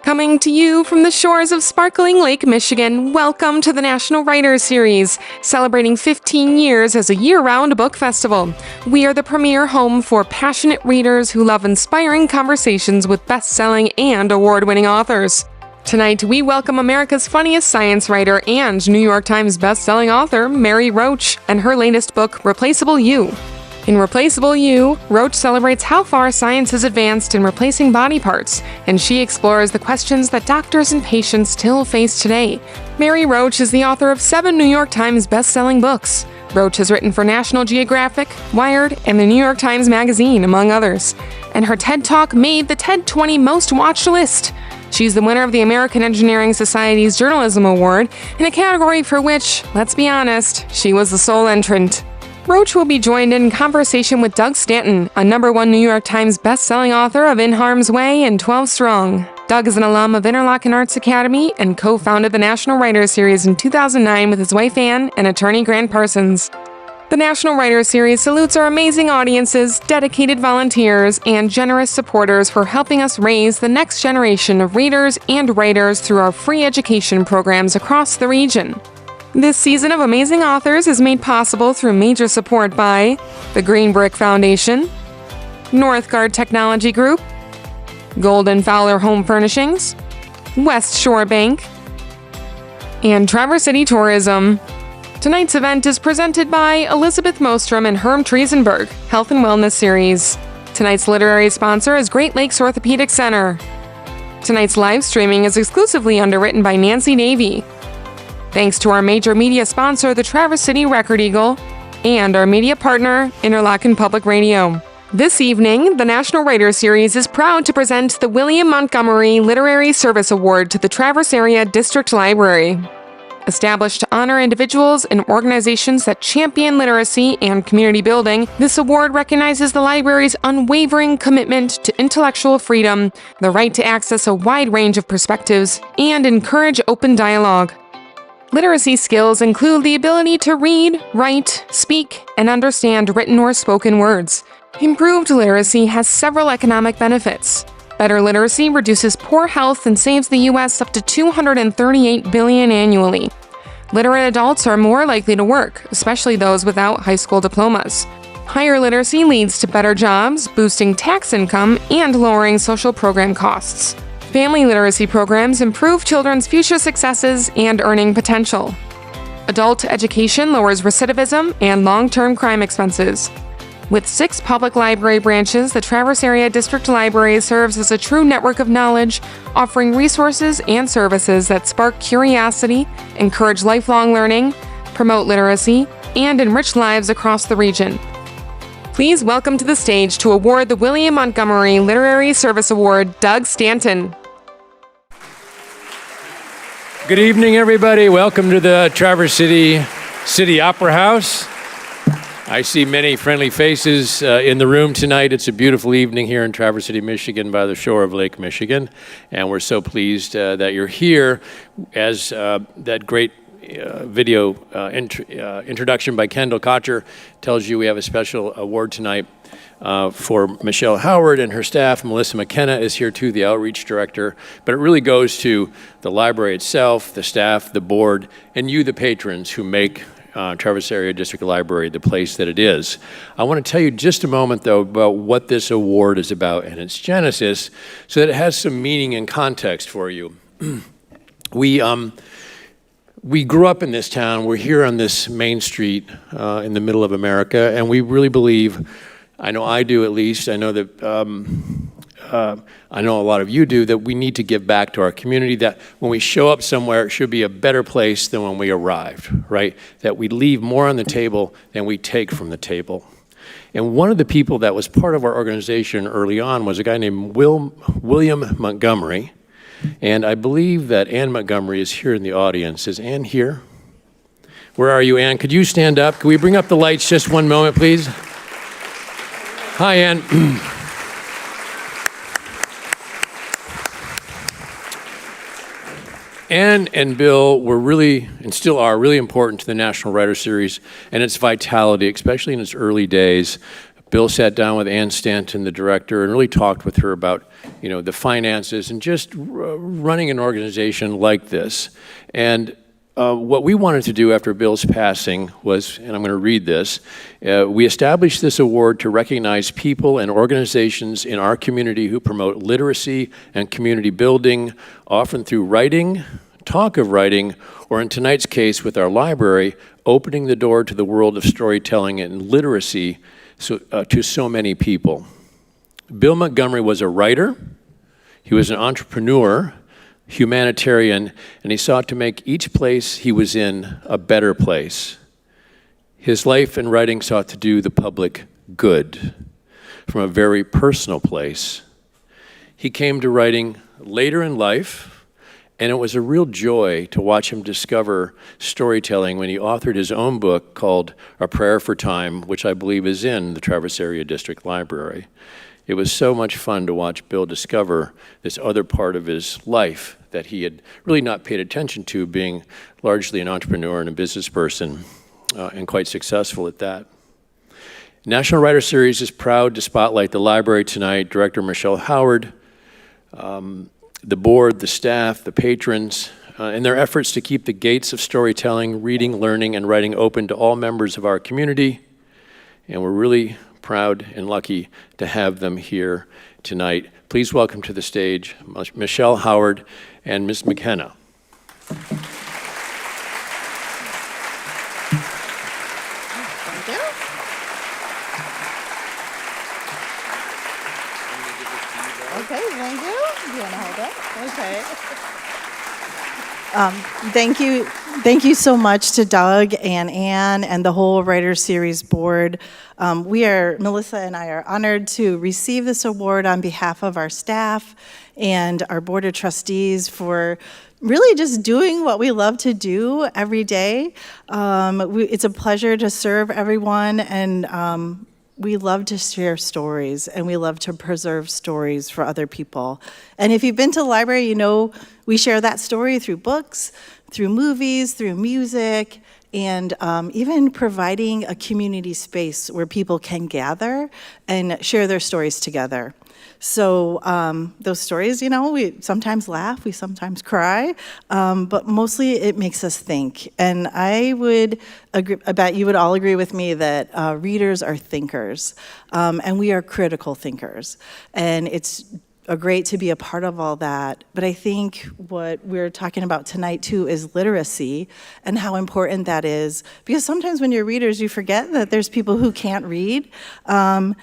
Coming to you from the shores of sparkling Lake Michigan, welcome to the National Writers Series, celebrating 15 years as a year-round book festival. We are the premier home for passionate readers who love inspiring conversations with best-selling and award-winning authors. Tonight, we welcome America's funniest science writer and New York Times best-selling author, Mary Roach, and her latest book, Replaceable You. In Replaceable You, Roach celebrates how far science has advanced in replacing body parts, and she explores the questions that doctors and patients still face today. Mary Roach is the author of 7 New York Times best-selling books. Roach has written for National Geographic, Wired, and the New York Times Magazine, among others. And her TED Talk made the TED 20 Most Watched list. She's the winner of the American Engineering Society's Journalism Award, in a category for which, let's be honest, she was the sole entrant. Roach will be joined in conversation with Doug Stanton, a #1 New York Times best-selling author of In Harm's Way and 12 Strong. Doug is an alum of Interlochen Arts Academy and co-founded the National Writers Series in 2009 with his wife Ann and attorney Grant Parsons. The National Writers Series salutes our amazing audiences, dedicated volunteers, and generous supporters for helping us raise the next generation of readers and writers through our free education programs across the region. This season of amazing authors is made possible through major support by the Green Brick Foundation, Northgard Technology Group, Golden Fowler Home Furnishings, West Shore Bank, and Traverse City Tourism. Tonight's event is presented by Elizabeth Mostrom and Herm Triesenberg, Health and Wellness Series. Tonight's literary sponsor is Great Lakes Orthopedic Center. Tonight's live streaming is exclusively underwritten by Nancy Davey. Thanks to our major media sponsor, the Traverse City Record Eagle, and our media partner, Interlochen Public Radio. This evening, the National Writers Series is proud to present the William Montgomery Literary Service Award to the Traverse Area District Library. Established to honor individuals and organizations that champion literacy and community building, this award recognizes the library's unwavering commitment to intellectual freedom, the right to access a wide range of perspectives, and encourage open dialogue. Literacy skills include the ability to read, write, speak, and understand written or spoken words. Improved literacy has several economic benefits. Better literacy reduces poor health and saves the U.S. up to $238 billion annually. Literate adults are more likely to work, especially those without high school diplomas. Higher literacy leads to better jobs, boosting tax income, and lowering social program costs. Family literacy programs improve children's future successes and earning potential. Adult education lowers recidivism and long-term crime expenses. With 6 public library branches, the Traverse Area District Library serves as a true network of knowledge, offering resources and services that spark curiosity, encourage lifelong learning, promote literacy, and enrich lives across the region. Please welcome to the stage to award the William Montgomery Literary Service Award, Doug Stanton. Good evening, everybody. Welcome to the Traverse City Opera House. I see many friendly faces in the room tonight. It's a beautiful evening here in Traverse City, Michigan, by the shore of Lake Michigan, and we're so pleased that you're here. As that great video introduction by Kendall Kocher tells you, we have a special award tonight for Michelle Howard and her staff. Melissa McKenna is here too, the outreach director. But it really goes to the library itself, the staff, the board, and you, the patrons, who make Traverse Area District Library the place that it is. I want to tell you just a moment, though, about what this award is about and its genesis, so that it has some meaning and context for you. We grew up in this town. We're here on this main street in the middle of America, and we really believe, I know I do at least, I know that I know a lot of you do, that we need to give back to our community, that when we show up somewhere, it should be a better place than when we arrived, right? That we leave more on the table than we take from the table. And one of the people that was part of our organization early on was a guy named William Montgomery. And I believe that Ann Montgomery is here in the audience. Is Ann here? Where are you, Ann? Could you stand up? Can we bring up the lights just one moment, please? Hi, Ann. Ann and Bill were really, and still are, really important to the National Writers Series and its vitality, especially in its early days. Bill sat down with Ann Stanton, the director, and really talked with her about, the finances and just running an organization like this. And what we wanted to do after Bill's passing was, and I'm going to read this, we established this award to recognize people and organizations in our community who promote literacy and community building, often through writing, talk of writing, or in tonight's case with our library, opening the door to the world of storytelling and literacy to so many people. Bill Montgomery was a writer, he was an entrepreneur, humanitarian, and he sought to make each place he was in a better place. His life and writing sought to do the public good from a very personal place. He came to writing later in life, and it was a real joy to watch him discover storytelling when he authored his own book called A Prayer for Time, which I believe is in the Traverse Area District Library. It was so much fun to watch Bill discover this other part of his life that he had really not paid attention to, being largely an entrepreneur and a business person, and quite successful at that. National Writer Series is proud to spotlight the library tonight, Director Michelle Howard, the board, the staff, the patrons, in their efforts to keep the gates of storytelling, reading, learning, and writing open to all members of our community. And we're really proud and lucky to have them here tonight. Please welcome to the stage Michelle Howard and Ms. McKenna. Thank you. Okay, thank you. Do you want to hold it? Okay. Thank you so much to Doug and Ann and the whole Writers Series board. Melissa and I are honored to receive this award on behalf of our staff and our board of trustees for really just doing what we love to do every day. It's a pleasure to serve everyone, and we love to share stories, and we love to preserve stories for other people. And if you've been to the library, you know we share that story through books, through movies, through music, and even providing a community space where people can gather and share their stories together. So those stories, we sometimes laugh, we sometimes cry, but mostly it makes us think. And I would agree, I bet you would all agree with me that readers are thinkers, and we are critical thinkers. And it's great to be a part of all that, but I think what we're talking about tonight too is literacy and how important that is, because sometimes when you're readers, you forget that there's people who can't read, and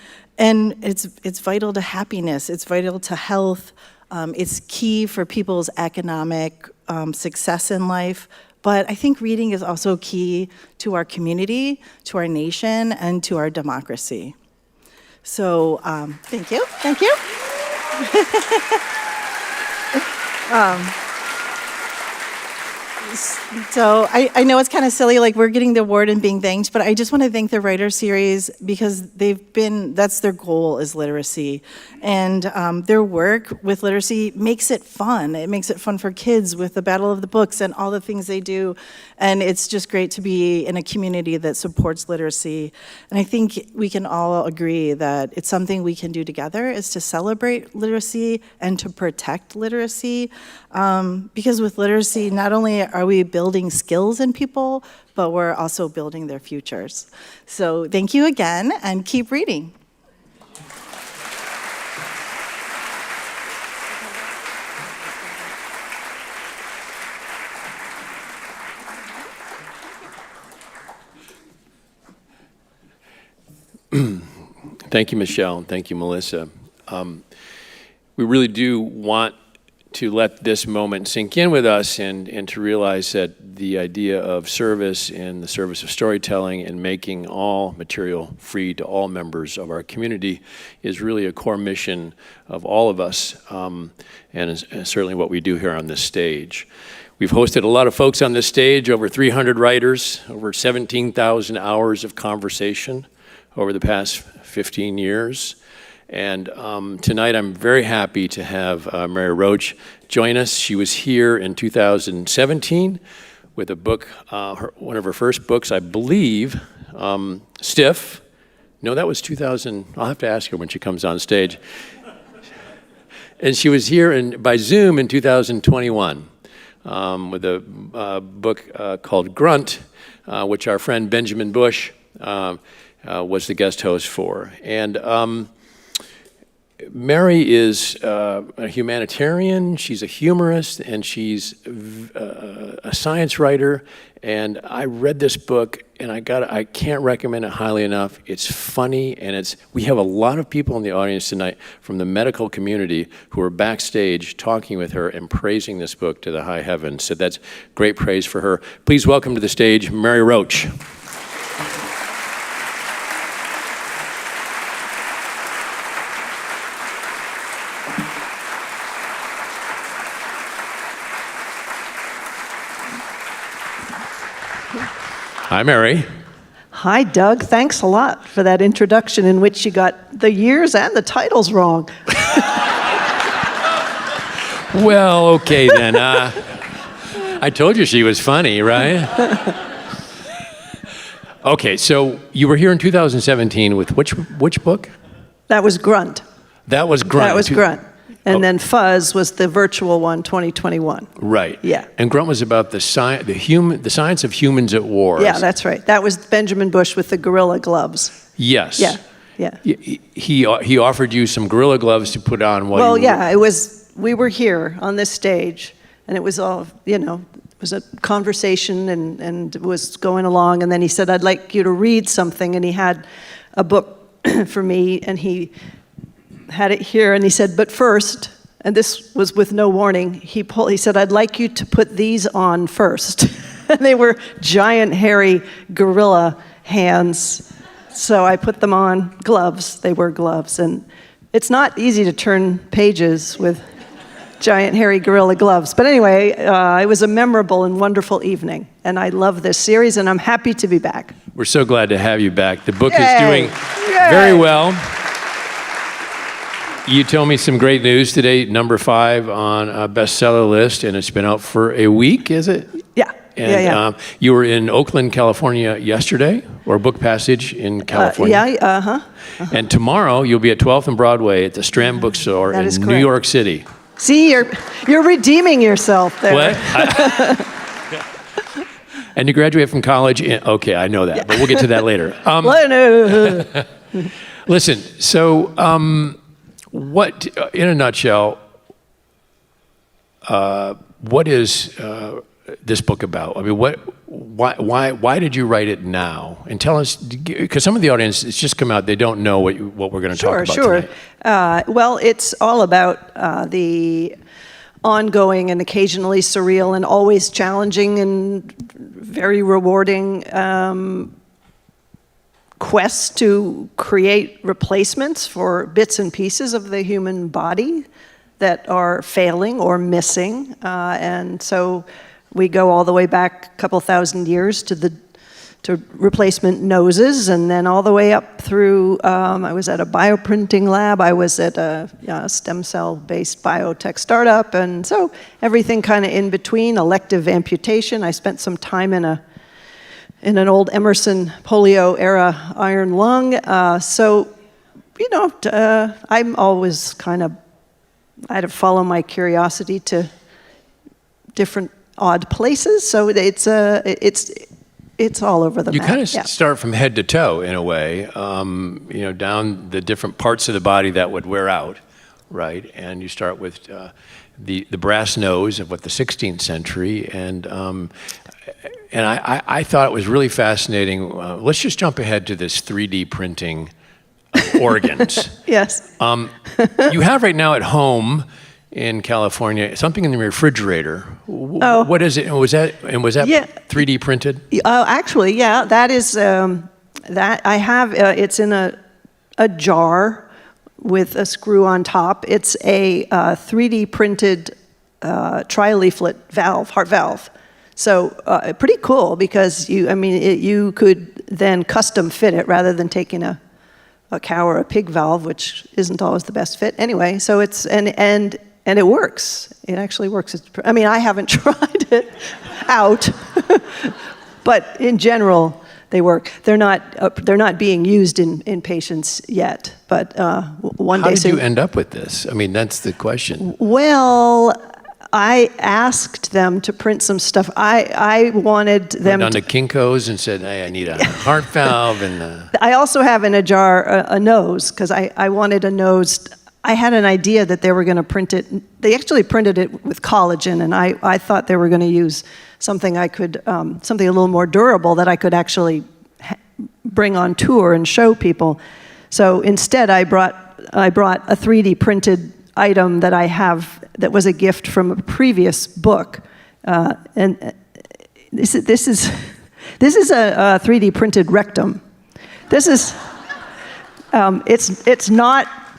it's vital to happiness, it's vital to health, it's key for people's economic success in life, but I think reading is also key to our community, to our nation, and to our democracy. So thank you. So I know it's kind of silly, like we're getting the award and being thanked, but I just want to thank the Writer Series because that's their goal, is literacy. And their work with literacy makes it fun. It makes it fun for kids with the Battle of the Books and all the things they do. And it's just great to be in a community that supports literacy. And I think we can all agree that it's something we can do together, is to celebrate literacy and to protect literacy. Because with literacy, not only are we building skills in people, but we're also building their futures. So thank you again, and keep reading. Thank you, Michelle, and thank you, Melissa. We really do want to let this moment sink in with us and to realize that the idea of service and the service of storytelling and making all material free to all members of our community is really a core mission of all of us, and is certainly what we do here on this stage. We've hosted a lot of folks on this stage, over 300 writers, over 17,000 hours of conversation over the past 15 years. And tonight I'm very happy to have Mary Roach join us. She was here in 2017 with a book, one of her first books, I believe, Stiff, No, that was 2000. I'll have to ask her when she comes on stage. And she was here by Zoom in 2021 with a book called GRUNT, which our friend Benjamin Bush was the guest host for. And Mary is a humanitarian, she's a humorist, and she's a science writer. And I read this book, and I can't recommend it highly enough. It's funny, and we have a lot of people in the audience tonight from the medical community who are backstage talking with her and praising this book to the high heavens. So that's great praise for her. Please welcome to the stage, Mary Roach. Hi, Mary. Hi, Doug. Thanks a lot for that introduction in which you got the years and the titles wrong. Well, okay then. I told you she was funny, right? Okay, so you were here in 2017 with which book? That was GRUNT. That was GRUNT. That was GRUNT. And then FUZZ was the virtual one, 2021. Right. Yeah. And GRUNT was about the science of humans at war. Yeah, that's right. That was Benjamin Bush with the gorilla gloves. Yes. Yeah, yeah. He offered you some gorilla gloves to put on while Well, you were... yeah, we were here on this stage, and it was all, it was a conversation and it was going along, and then he said, I'd like you to read something, and he had a book for me, and he had it here, and he said, but first, and this was with no warning, he said, I'd like you to put these on first. And they were giant, hairy gorilla hands. So I put them on, gloves, they were gloves. And it's not easy to turn pages with giant, hairy gorilla gloves. But anyway, it was a memorable and wonderful evening. And I love this series, and I'm happy to be back. We're so glad to have you back. The book Yay! is doing very well. You told me some great news today, number 5 on a bestseller list, and it's been out for a week, is it? Yeah. And you were in Oakland, California yesterday, or Book Passage in California. And tomorrow you'll be at 12th and Broadway at the Strand Bookstore in New York City. See, you're redeeming yourself there. What? And you graduate from college okay, I know that, but we'll get to that later. Listen, so what, in a nutshell, what is this book about? I mean, why did you write it now? And tell us, because some of the audience, it's just come out, they don't know what we're going to talk about tonight. Well, it's all about the ongoing and occasionally surreal and always challenging and very rewarding quest to create replacements for bits and pieces of the human body that are failing or missing. And so we go all the way back a couple thousand years to replacement noses, and then all the way up through, I was at a bioprinting lab, I was at a stem cell-based biotech startup, and so everything kind of in between, elective amputation. I spent some time in an old Emerson polio-era iron lung. I'm always I had to follow my curiosity to different odd places, so it's all over the map. You kind of start from head to toe in a way, down the different parts of the body that would wear out, right? And you start with the brass nose of the 16th century, and I thought it was really fascinating. Let's just jump ahead to this 3D printing organs. Yes. You have right now at home in California something in the refrigerator. Oh. What is it? And was that 3D printed? Actually, yeah. That is that I have. It's in a jar with a screw on top. It's a 3D printed tri-leaflet valve, heart valve. So pretty cool because you could then custom fit it rather than taking a cow or a pig valve, which isn't always the best fit. Anyway, so it's and it works. It actually works. I haven't tried it out, but in general, they work. They're not being used in patients yet, but one day. How did you end up with this? I mean, that's the question. Well, I asked them to print some stuff. I wanted them Went on to Kinko's and said, hey, I need a heart valve. And I also have in a jar a nose, because I wanted a nose. I had an idea that they were going to print it. They actually printed it with collagen, and I thought they were going to use something something a little more durable that I could actually bring on tour and show people. So instead, I brought a 3D printed item that I have that was a gift from a previous book, and this is a 3D printed rectum. This is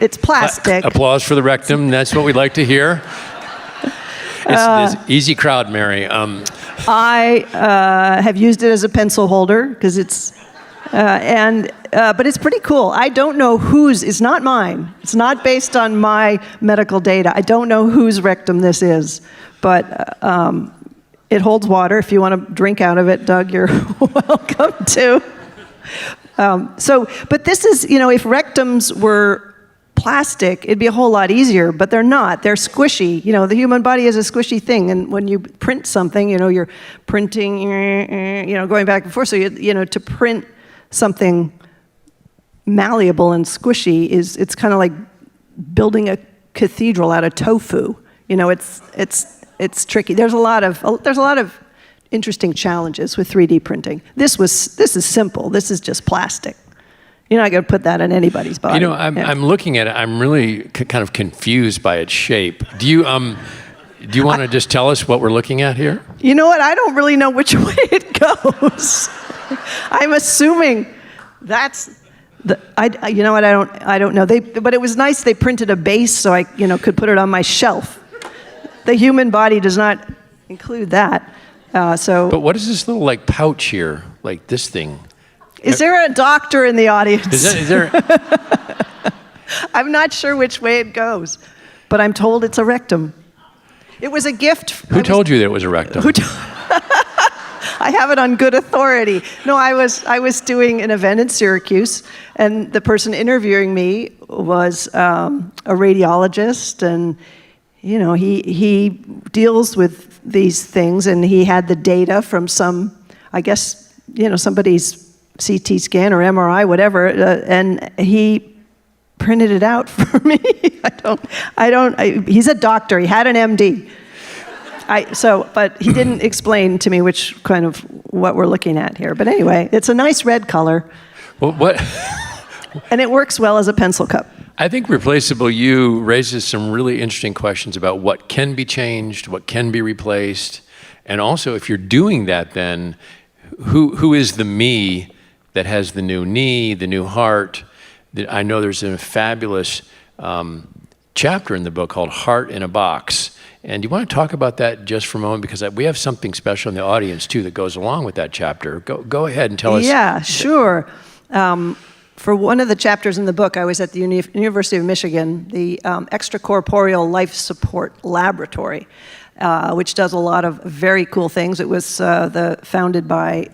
it's plastic. Applause for the rectum. That's what we like to hear. It's easy crowd, Mary. I have used it as a pencil holder because it's, but it's pretty cool. I don't know whose. It's not mine. It's not based on my medical data. I don't know whose rectum this is, but it holds water. If you want to drink out of it, Doug, you're welcome to. But this is, if rectums were plastic, it'd be a whole lot easier, but they're not. They're squishy. The human body is a squishy thing, and when you print something, you're printing, going back and forth. So, to print something malleable and squishy it's kind of like building a cathedral out of tofu. It's tricky. There's a lot of interesting challenges with 3D printing. This is simple. This is just plastic. You're not going to put that in anybody's body. I'm looking at it. I'm really kind of confused by its shape. Do you want to just tell us what we're looking at here? You know what? I don't really know which way it goes. I'm assuming that's I don't know. But it was nice they printed a base so I could put it on my shelf. The human body does not include that. But what is this little pouch here, like this thing? Is there a doctor in the audience? Is there? I'm not sure which way it goes, but I'm told it's a rectum. It was a gift. Who told you that it was a rectum? I have it on good authority. No, I was doing an event in Syracuse, and the person interviewing me was a radiologist, and he deals with these things, and he had the data from somebody's CT scan or MRI, whatever, and he printed it out for me. He's a doctor. He had an MD. But he didn't explain to me what we're looking at here. But anyway, it's a nice red color. Well, what? And it works well as a pencil cup. I think Replaceable You raises some really interesting questions about what can be changed, what can be replaced, and also if you're doing that, then who is the me that has the new knee, the new heart? I know there's a fabulous chapter in the book called Heart in a Box. And do you want to talk about that just for a moment? Because we have something special in the audience, too, that goes along with that chapter. Go ahead and tell us. Yeah, sure. For one of the chapters in the book, I was at the University of Michigan, the Extracorporeal Life Support Laboratory, which does a lot of very cool things. It was founded by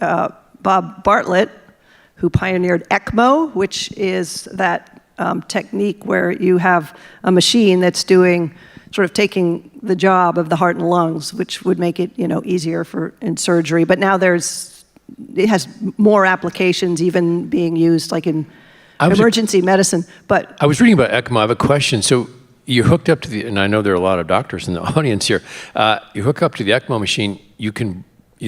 Bob Bartlett, who pioneered ECMO, which is that technique where you have a machine that's taking the job of the heart and lungs, which would make it easier in surgery. But now it has more applications, even being used in emergency medicine. But I was reading about ECMO. I have a question. So you hooked up to and I know there are a lot of doctors in the audience here. You hook up to the ECMO machine. You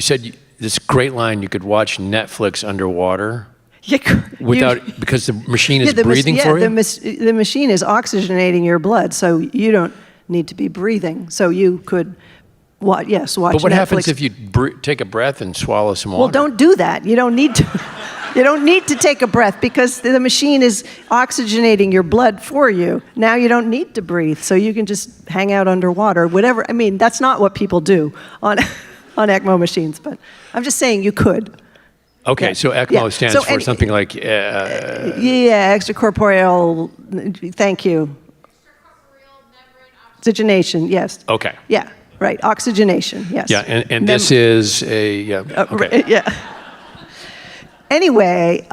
said this great line. You could watch Netflix underwater. Because the machine is breathing for you? The machine is oxygenating your blood, so you don't need to be breathing. So you could watch Netflix. But what happens if you take a breath and swallow some water? Well, don't do that. You don't need to. You don't need to take a breath because the machine is oxygenating your blood for you. Now you don't need to breathe, so you can just hang out underwater, whatever. I mean, that's not what people do on ECMO machines, but I'm just saying you could. Okay, yeah. So ECMO stands for something like... extracorporeal, thank you. Extracorporeal membrane oxygenation, yes. Okay. Yeah, right, oxygenation, yes. Yeah, and this is a... Okay. Yeah. Anyway,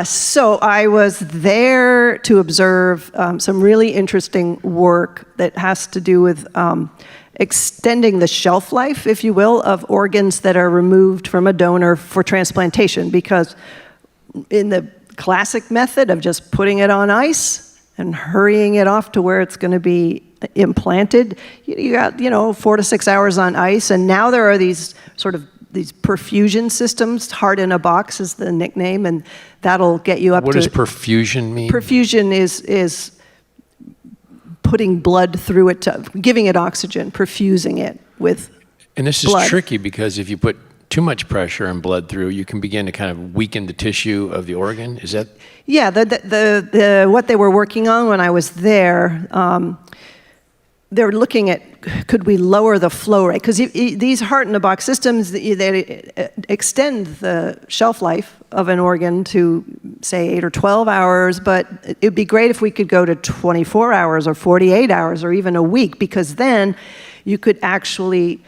so I was there to observe some really interesting work that has to do with extending the shelf life, if you will, of organs that are removed from a donor for transplantation. Because in the classic method of just putting it on ice and hurrying it off to where it's going to be implanted, you got 4 to 6 hours on ice, and now there are these perfusion systems. Heart in a box is the nickname, and that'll get you up to. What does perfusion mean? Perfusion is putting blood through it, giving it oxygen, perfusing it with And this blood. is tricky because if you put too much pressure and blood through, you can begin to kind of weaken the tissue of the organ. Is that? Yeah, what they were working on when I was there, they were looking at, could we lower the flow rate? Because these heart-in-a-box systems, they extend the shelf life of an organ to, say, 8 or 12 hours, but it'd be great if we could go to 24 hours or 48 hours or even a week, because then you could actually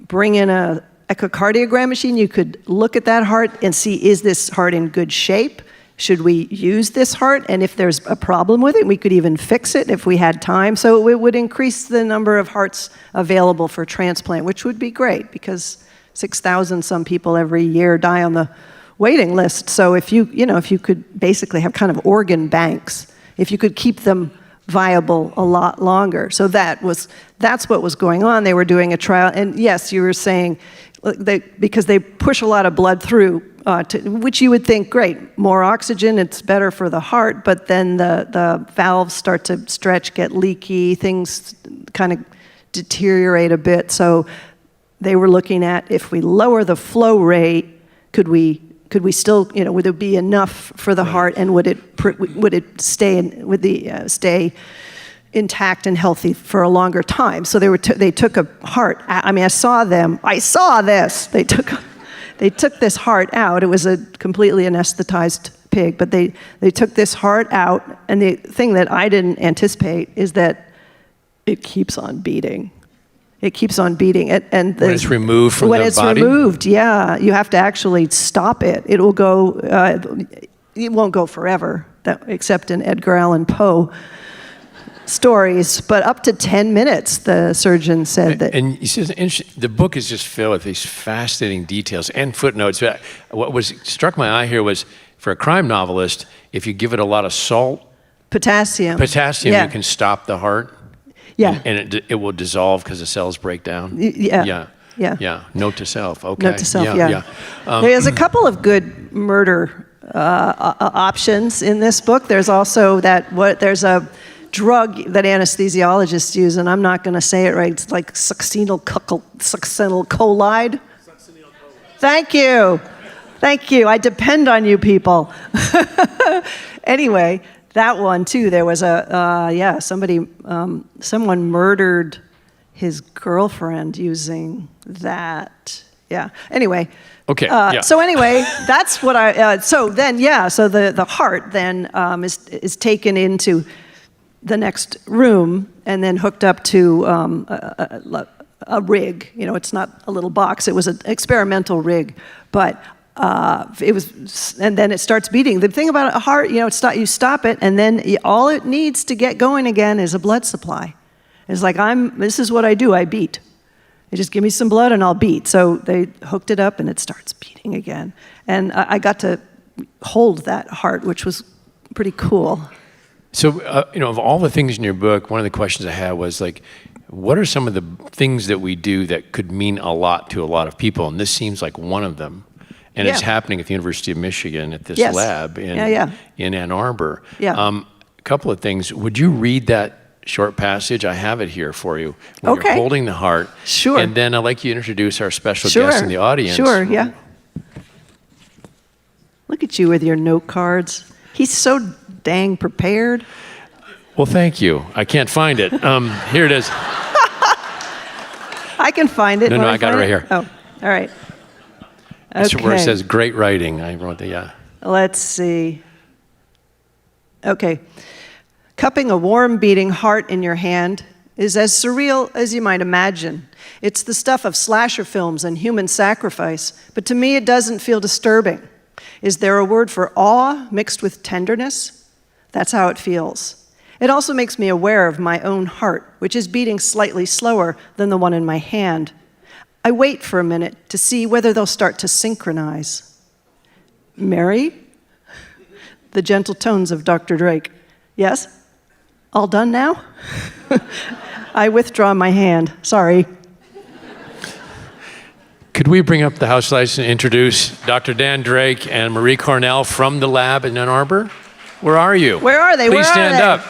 bring in a echocardiogram machine. You could look at that heart and see, is this heart in good shape? Should we use this heart? And if there's a problem with it, we could even fix it if we had time. So it would increase the number of hearts available for transplant, which would be great, because 6,000 some people every year die on the waiting list. So if you could basically have kind of organ banks, if you could keep them viable a lot longer. So that's what was going on. They were doing a trial, and yes, you were saying, because they push a lot of blood through, which you would think, great, more oxygen, it's better for the heart, but then the valves start to stretch, get leaky, things kind of deteriorate a bit. So they were looking at, if we lower the flow rate, could we still, would it be enough for the heart, and would it stay intact and healthy for a longer time? So they took a heart. I saw this. They took this heart out. It was a completely anesthetized pig, but they took this heart out, and the thing that I didn't anticipate is that it keeps on beating. It keeps on beating. And when it's removed from the body? When it's removed, yeah. You have to actually stop it. It will go, it won't go forever, except in Edgar Allan Poe stories, but up to 10 minutes, the surgeon said that. And you see, the book is just filled with these fascinating details and footnotes. What was struck my eye here was, for a crime novelist, if you give it a lot of salt, potassium, yeah, you can stop the heart. Yeah. And it will dissolve because the cells break down. Yeah. Note to self. Okay. Note to self. Yeah. There's a couple of good murder options in this book. There's also there's a drug that anesthesiologists use, and I'm not going to say it right. It's like succinylcolide. Thank you. I depend on you people. Anyway, that one too. There was someone murdered his girlfriend using that. Yeah. Anyway. Okay. Yeah. So anyway, that's what So the heart then is taken into the next room and then hooked up to a rig. It's not a little box. It was an experimental rig, but and then it starts beating. The thing about a heart, you stop it, and then all it needs to get going again is a blood supply. It's like, this is what I do. I beat. They just give me some blood and I'll beat. So they hooked it up and it starts beating again. And I got to hold that heart, which was pretty cool. So, of all the things in your book, one of the questions I had was like, what are some of the things that we do that could mean a lot to a lot of people? And this seems like one of them. And it's happening at the University of Michigan at this lab in Ann Arbor. Yeah. A couple of things. Would you read that short passage? I have it here for you. When you're holding the heart. Sure. And then I'd like you to introduce our special guest in the audience. Sure, yeah. Look at you with your note cards. He's so dang prepared. Well, thank you. I can't find it. Here it is. I can find it. No, I got it right here. Oh, all right. That's where it says great writing. I wrote the, Let's see. Okay. Cupping a warm beating heart in your hand is as surreal as you might imagine. It's the stuff of slasher films and human sacrifice, but to me it doesn't feel disturbing. Is there a word for awe mixed with tenderness? That's how it feels. It also makes me aware of my own heart, which is beating slightly slower than the one in my hand. I wait for a minute to see whether they'll start to synchronize. Mary? The gentle tones of Dr. Drake. Yes? All done now? I withdraw my hand. Sorry. Could we bring up the House Lights and introduce Dr. Dan Drake and Marie Cornell from the lab in Ann Arbor? Where are you? Where are they? Please Where stand are they? up.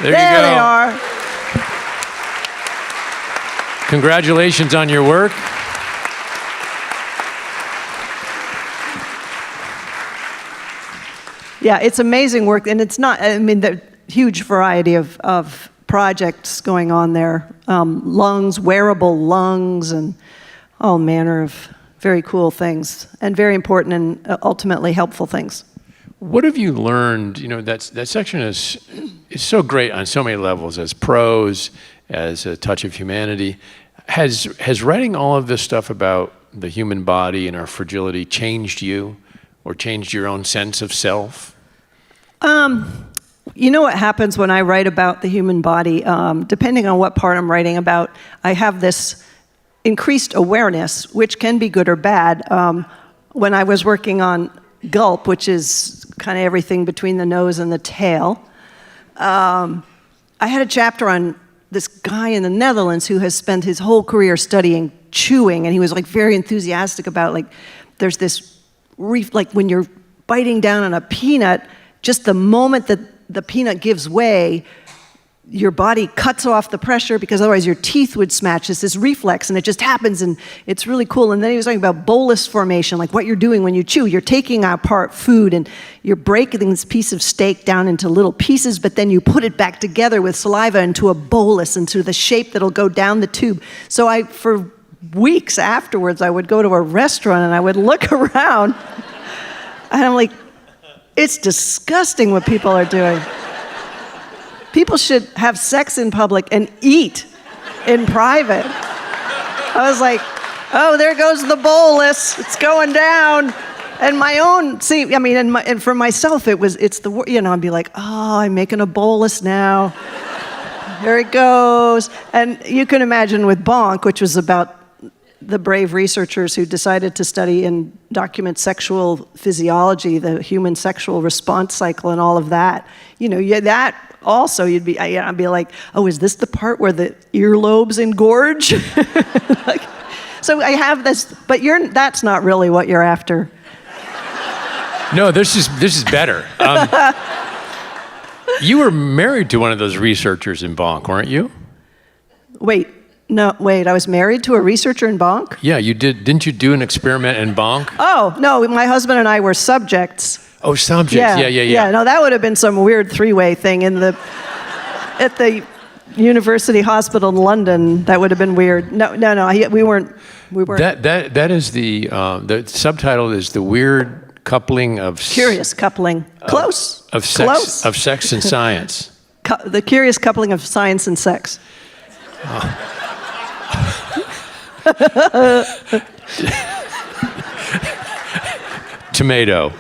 There you There go. they are. Congratulations on your work. Yeah, it's amazing work, and it's not, I mean, the huge variety of projects going on there. Lungs, wearable lungs, and all manner of very cool things, and very important and ultimately helpful things. What have you learned? You know, that section is so great on so many levels, as prose, as a touch of humanity. Has writing all of this stuff about the human body and our fragility changed you, or changed your own sense of self? You know what happens when I write about the human body? Depending on what part I'm writing about, I have this increased awareness, which can be good or bad. When I was working on GULP, which is kind of everything between the nose and the tail, I had a chapter on this guy in the Netherlands who has spent his whole career studying chewing, and he was like very enthusiastic about, like, there's this like when you're biting down on a peanut, just the moment that the peanut gives way, your body cuts off the pressure because otherwise your teeth would smash. It's this reflex, and it just happens, and it's really cool. And then he was talking about bolus formation, like what you're doing when you chew. You're taking apart food, and you're breaking this piece of steak down into little pieces, but then you put it back together with saliva into a bolus, into the shape that'll go down the tube. So for weeks afterwards, I would go to a restaurant, and I would look around, and I'm like, it's disgusting what people are doing. People should have sex in public and eat in private. I was like, oh, there goes the bolus. It's going down. And my own, see, I mean, and for myself, it's the, you know, I'd be like, oh, I'm making a bolus now. There it goes. And you can imagine with BONK, which was about the brave researchers who decided to study and document sexual physiology, the human sexual response cycle and all of that. You know, that also, I'd be like, oh, is this the part where the earlobes engorge? Like, so I have this, but that's not really what you're after. No, this is better. You were married to one of those researchers in BONK, weren't you? Wait, I was married to a researcher in BONK? Yeah, you did. Didn't you do an experiment in BONK? Oh, no, my husband and I were subjects. Oh, subjects. Yeah. Yeah, no, that would have been some weird three-way thing at the University Hospital in London. That would have been weird. No, we weren't. That is the subtitle is the weird coupling of curious coupling. Close. Of sex. Close. Of sex and science. The curious coupling of science and sex. Tomato.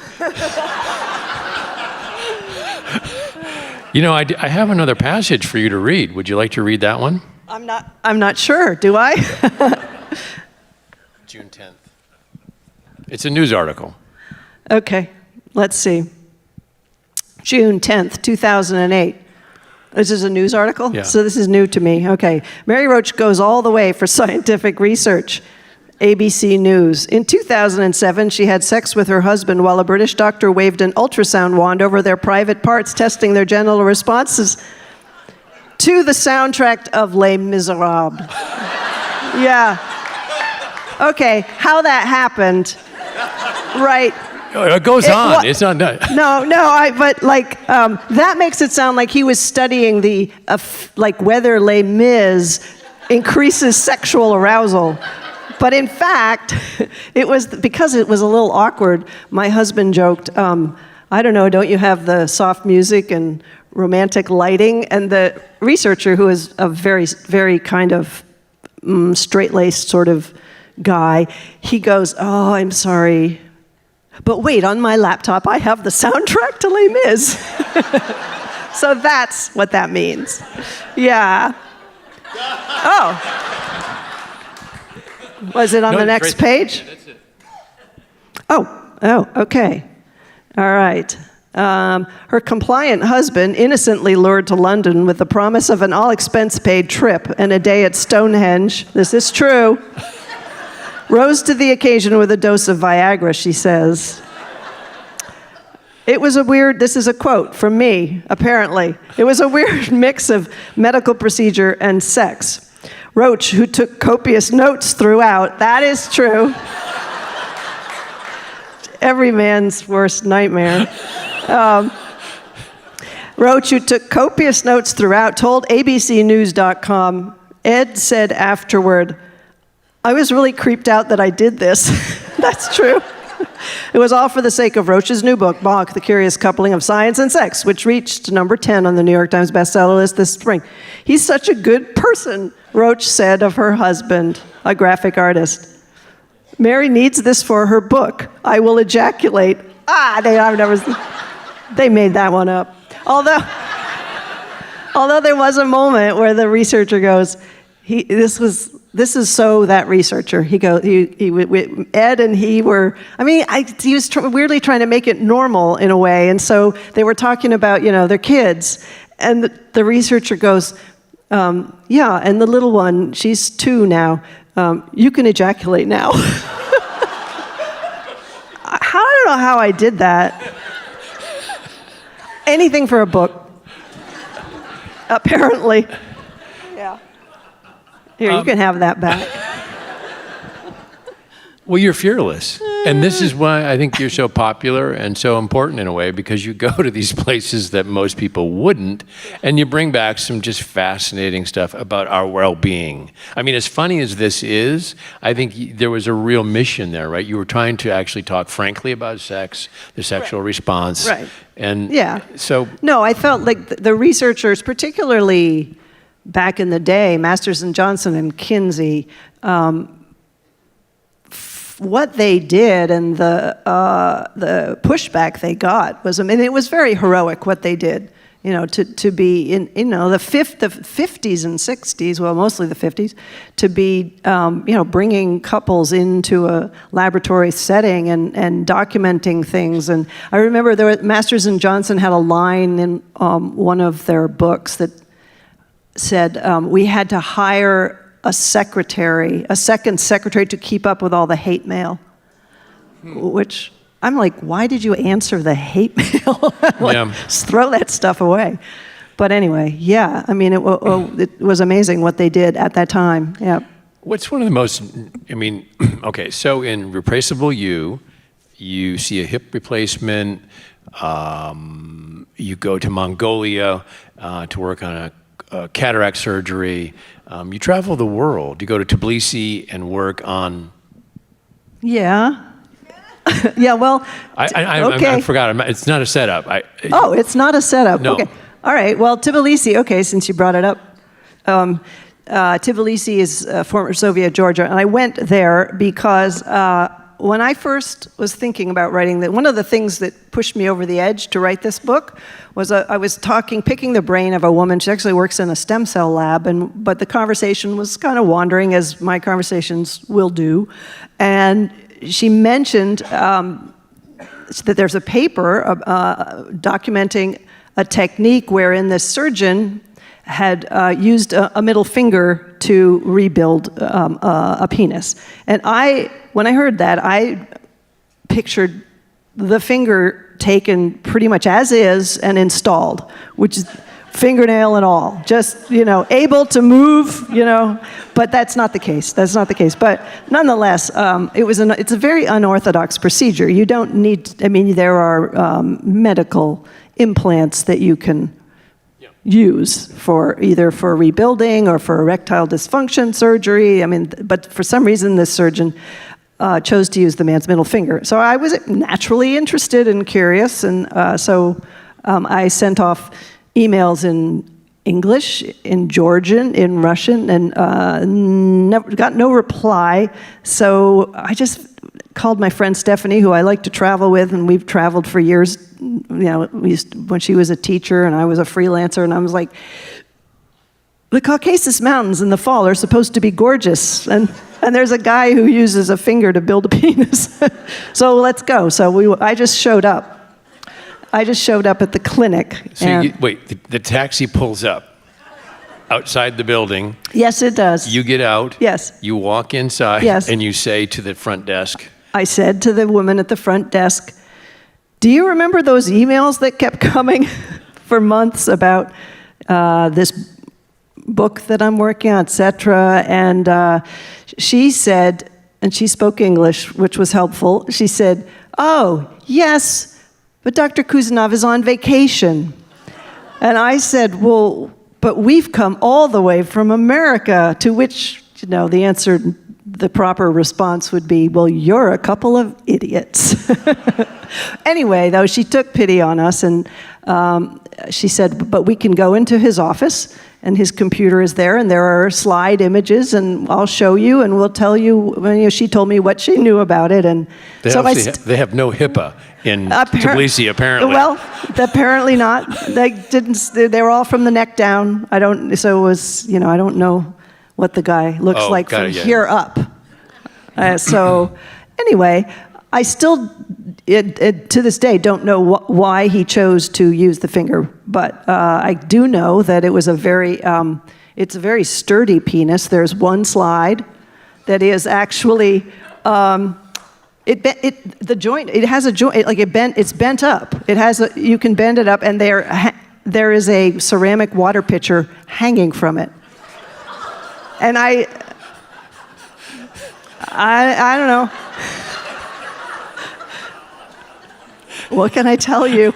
You know, I have another passage for you to read. Would you like to read that one? I'm not sure. Do I? June 10th. It's a news article. Okay, let's see. June 10th, 2008. This is a news article? Yeah. So this is new to me. Okay. Mary Roach goes all the way for scientific research. ABC News. In 2007, she had sex with her husband while a British doctor waved an ultrasound wand over their private parts, testing their genital responses to the soundtrack of Les Miserables. Yeah. Okay, how that happened, right? It goes on. It's not done. But that makes it sound like he was studying the, whether Les Mis increases sexual arousal. But in fact, it was because it was a little awkward. My husband joked, I don't know, don't you have the soft music and romantic lighting? And the researcher, who is a very, very kind of straight-laced sort of guy, he goes, oh, I'm sorry. But wait, on my laptop, I have the soundtrack to Les Mis. So that's what that means. Yeah. Oh. Was it on the next page? That's it. Oh, okay. All right. Her compliant husband, innocently lured to London with the promise of an all-expense-paid trip and a day at Stonehenge, this is true, rose to the occasion with a dose of Viagra, she says. It was this is a quote from me, apparently. It was a weird mix of medical procedure and sex. Roach, who took copious notes throughout, that is true. Every man's worst nightmare. Roach, who took copious notes throughout, told ABCnews.com, Ed said afterward, I was really creeped out that I did this. That's true. It was all for the sake of Roach's new book, BONK, The Curious Coupling of Science and Sex, which reached number 10 on the New York Times bestseller list this spring. He's such a good person, Roach said of her husband, a graphic artist. Mary needs this for her book. I will ejaculate. They made that one up. Although there was a moment where the researcher goes, this is so that researcher. Ed and he were, he was weirdly trying to make it normal in a way, and so they were talking about, their kids, and the researcher goes, yeah, and the little one, she's 2 now, you can ejaculate now. I don't know how I did that. Anything for a book. Apparently. Yeah. Here, you can have that back. Well, you're fearless. And this is why I think you're so popular and so important in a way, because you go to these places that most people wouldn't, and you bring back some just fascinating stuff about our well-being. I mean, as funny as this is, I think there was a real mission there, right? You were trying to actually talk frankly about sex, the sexual response. Right. And yeah. So. No, I felt like the researchers, particularly back in the day, Masters and Johnson and Kinsey, what they did and the pushback they got was, it was very heroic what they did, to be in, the 50s and 60s, well, mostly the 50s, to be, bringing couples into a laboratory setting and documenting things. And I remember Masters and Johnson had a line in one of their books that said, we had to hire a second secretary to keep up with all the hate mail, which I'm like, why did you answer the hate mail? Just throw that stuff away. But anyway, yeah, it was amazing what they did at that time. Yeah. What's one of the most, okay, so in Replaceable You, you see a hip replacement, you go to Mongolia to work on a cataract surgery. You travel the world. You go to Tbilisi and work on. Yeah. Yeah. Well. Okay. I forgot. It's not a setup. It's not a setup. No. Okay. All right. Well, Tbilisi. Okay, since you brought it up, Tbilisi is former Soviet Georgia, and I went there because when I first was thinking about writing that, one of the things that pushed me over the edge to write this book was I was picking the brain of a woman. She actually works in a stem cell lab, but the conversation was kind of wandering, as my conversations will do. And she mentioned that there's a paper documenting a technique wherein this surgeon had used a middle finger to rebuild a penis. And when I heard that, I pictured the finger taken pretty much as is and installed, which is fingernail and all, just, able to move, but that's not the case. That's not the case. But nonetheless, it's a very unorthodox procedure. You don't need, there are medical implants that you can use for either for rebuilding or for erectile dysfunction surgery. But for some reason this surgeon chose to use the man's middle finger. So I was naturally interested and curious, and so I sent off emails in English, in Georgian, in Russian, and got no reply. So I just called my friend Stephanie, who I like to travel with, and we've traveled for years, when she was a teacher and I was a freelancer, and I was like, the Caucasus Mountains in the fall are supposed to be gorgeous, and there's a guy who uses a finger to build a penis. So let's go. So I just showed up. I just showed up at the clinic. So the taxi pulls up outside the building. Yes, it does. You get out. Yes. You walk inside. Yes. And you say to the front desk. I said to the woman at the front desk, do you remember those emails that kept coming for months about this book that I'm working on, et cetera? And she said, and she spoke English, which was helpful. She said, oh, yes, but Dr. Kuzanov is on vacation. And I said, well, but we've come all the way from America, to which, the answer, the proper response would be, well, you're a couple of idiots. Anyway, though, she took pity on us, and she said, but we can go into his office, and his computer is there, and there are slide images, and I'll show you, and we'll tell you. She told me what she knew about it, and they have no HIPAA in Tbilisi, apparently. Well, apparently not. They didn't. They were all from the neck down. So it was. I don't know what the guy looks like from here up. So anyway, I still, to this day, don't know why he chose to use the finger, but I do know that it was it's a very sturdy penis. There's one slide that is actually, the joint, it has a joint, it's bent up. You can bend it up, and there is a ceramic water pitcher hanging from it. And I don't know. What can I tell you?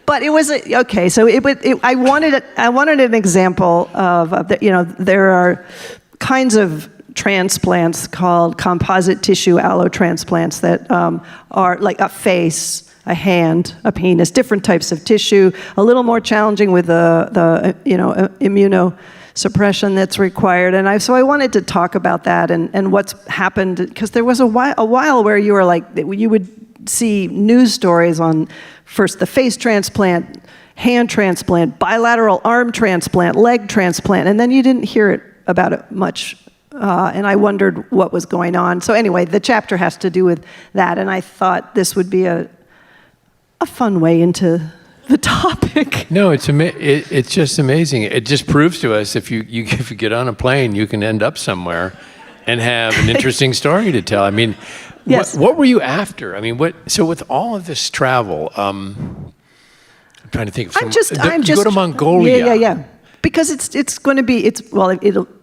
But it was okay. So I wanted an example of there are kinds of transplants called composite tissue allotransplants that are like a face, a hand, a penis, different types of tissue, a little more challenging with the immunosuppression that's required. And so I wanted to talk about that and what's happened, because there was a while where you would see news stories on first the face transplant, hand transplant, bilateral arm transplant, leg transplant, and then you didn't hear about it much. And I wondered what was going on. So anyway, the chapter has to do with that, and I thought this would be a fun way into the topic. No, it's just amazing. It just proves to us if you get on a plane, you can end up somewhere and have an interesting story to tell. I mean, yes. What were you after? I mean, so with all of this travel, I'm trying to think of you go to Mongolia. Yeah. Because it's going to be,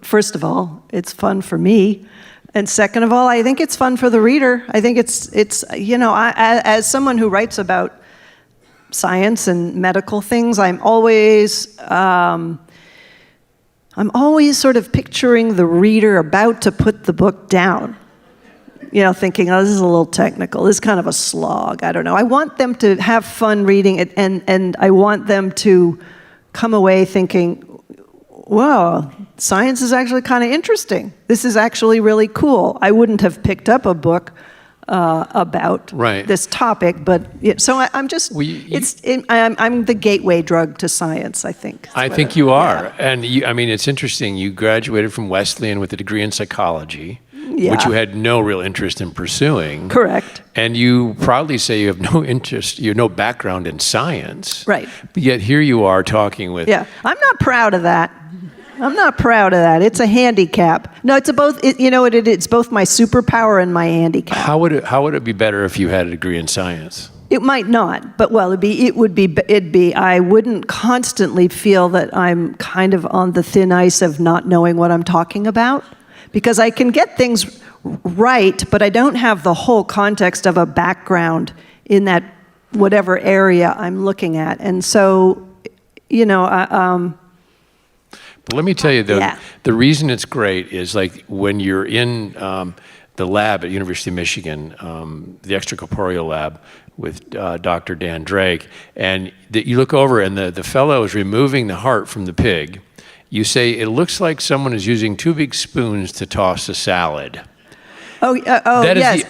first of all, it's fun for me. And second of all, I think it's fun for the reader. I think it's as someone who writes about science and medical things, I'm always sort of picturing the reader about to put the book down. Thinking, oh, this is a little technical. This is kind of a slog. I don't know. I want them to have fun reading it, and I want them to come away thinking, wow, science is actually kind of interesting. This is actually really cool. I wouldn't have picked up a book about this topic, but so I'm just, I'm the gateway drug to science, I think. I think you are. Yeah. And it's interesting. You graduated from Wesleyan with a degree in psychology. Yeah. Which you had no real interest in pursuing. Correct. And you proudly say you have no interest, you have no background in science. Right. But yet here you are talking with... Yeah, I'm not proud of that. It's a handicap. No, it's both. It's both my superpower and my handicap. How would it be better if you had a degree in science? It might not, but it'd be. I wouldn't constantly feel that I'm kind of on the thin ice of not knowing what I'm talking about. Because I can get things right, but I don't have the whole context of a background in that whatever area I'm looking at. And so, But let me tell you, the reason it's great is like when you're in the lab at University of Michigan, the extracorporeal lab with Dr. Dan Drake, and you look over and the fellow is removing the heart from the pig. You say, it looks like someone is using two big spoons to toss a salad. That is yes.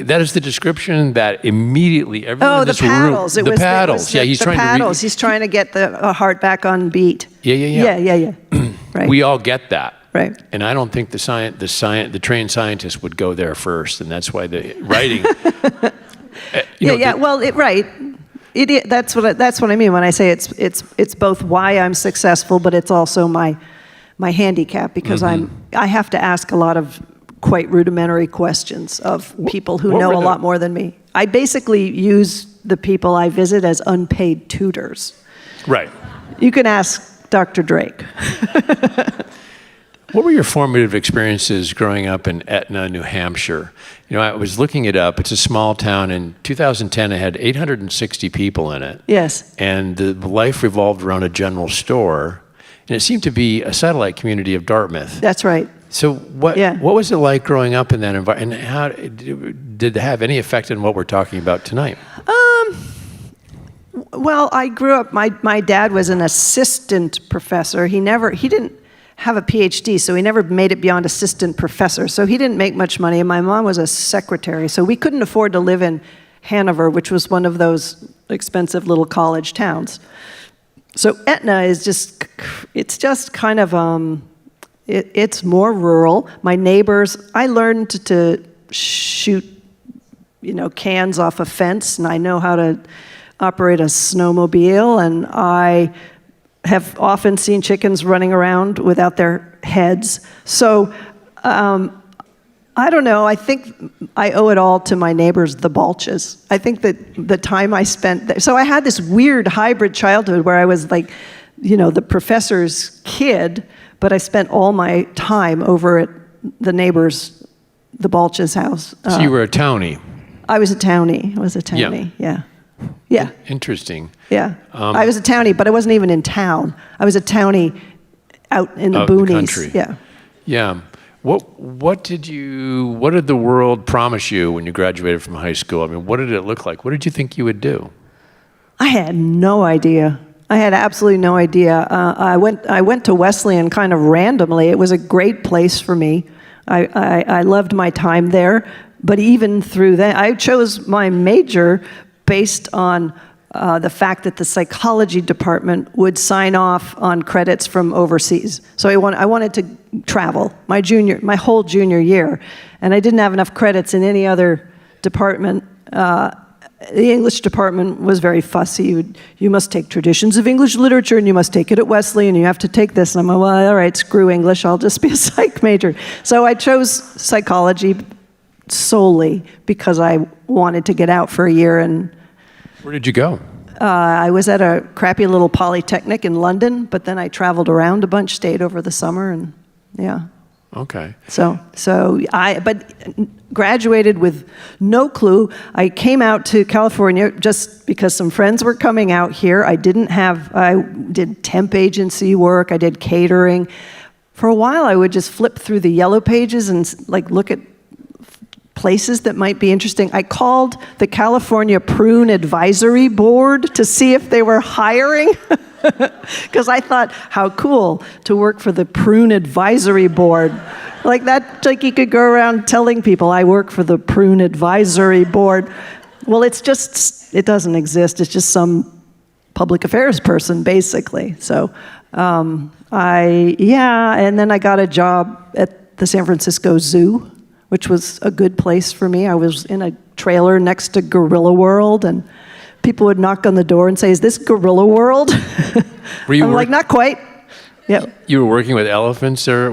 that is the description that immediately everyone in The this room. paddles. The paddles. Yeah, he's the trying paddles. to. He's trying to get the heart back on beat. Yeah. Right. We all get that. Right. And I don't think the trained scientist would go there first, and that's why the writing. Right. That's what I mean when I say it's both why I'm successful, but it's also my handicap, because I have to ask a lot of quite rudimentary questions of people who know a lot more than me. I basically use the people I visit as unpaid tutors. Right. You can ask Dr. Drake. What were your formative experiences growing up in Etna, New Hampshire? I was looking it up. It's a small town. In 2010, it had 860 people in it. Yes. And the life revolved around a general store. And it seemed to be a satellite community of Dartmouth. That's right. So what was it like growing up in that environment? And how did it have any effect on what we're talking about tonight? Well, I grew up, my dad was an assistant professor. He didn't have a PhD, so he never made it beyond assistant professor. So he didn't make much money, and my mom was a secretary. So we couldn't afford to live in Hanover, which was one of those expensive little college towns. So Etna is just kind of, it's more rural. My neighbors, I learned to shoot, cans off a fence, and I know how to operate a snowmobile, and I have often seen chickens running around without their heads. So I don't know. I think I owe it all to my neighbors, the Balches. I think that the time I spent there. So I had this weird hybrid childhood where I was like, the professor's kid, but I spent all my time over at the neighbors, the Balches' house. So you were a townie. I was a townie. Yeah. Interesting. Yeah. I was a townie, but I wasn't even in town. I was a townie out in the boonies. The country. Yeah. Yeah. What did the world promise you when you graduated from high school? I mean, what did it look like? What did you think you would do? I had no idea. I had absolutely no idea. I went to Wesleyan kind of randomly. It was a great place for me. I loved my time there. But even through that, I chose my major based on the fact that the psychology department would sign off on credits from overseas. So I wanted to travel my whole junior year, and I didn't have enough credits in any other department. The English department was very fussy. You must take traditions of English literature, and you must take it at Wesley, and you have to take this. And I'm like, well, all right, screw English. I'll just be a psych major. So I chose psychology solely because I wanted to get out for a year. And where did you go? I was at a crappy little polytechnic in London, but then I traveled around a bunch, stayed over the summer, and yeah. Okay. So but graduated with no clue. I came out to California just because some friends were coming out here. I did temp agency work. I did catering. For a while, I would just flip through the yellow pages and look at places that might be interesting. I called the California Prune Advisory Board to see if they were hiring. Because I thought, how cool to work for the Prune Advisory Board. You could go around telling people I work for the Prune Advisory Board. Well, it doesn't exist. It's just some public affairs person, basically. So, and then I got a job at the San Francisco Zoo, which was a good place for me. I was in a trailer next to Gorilla World, and people would knock on the door and say, "Is this Gorilla World?" I'm like, "Not quite." Yeah. You were working with elephants, or?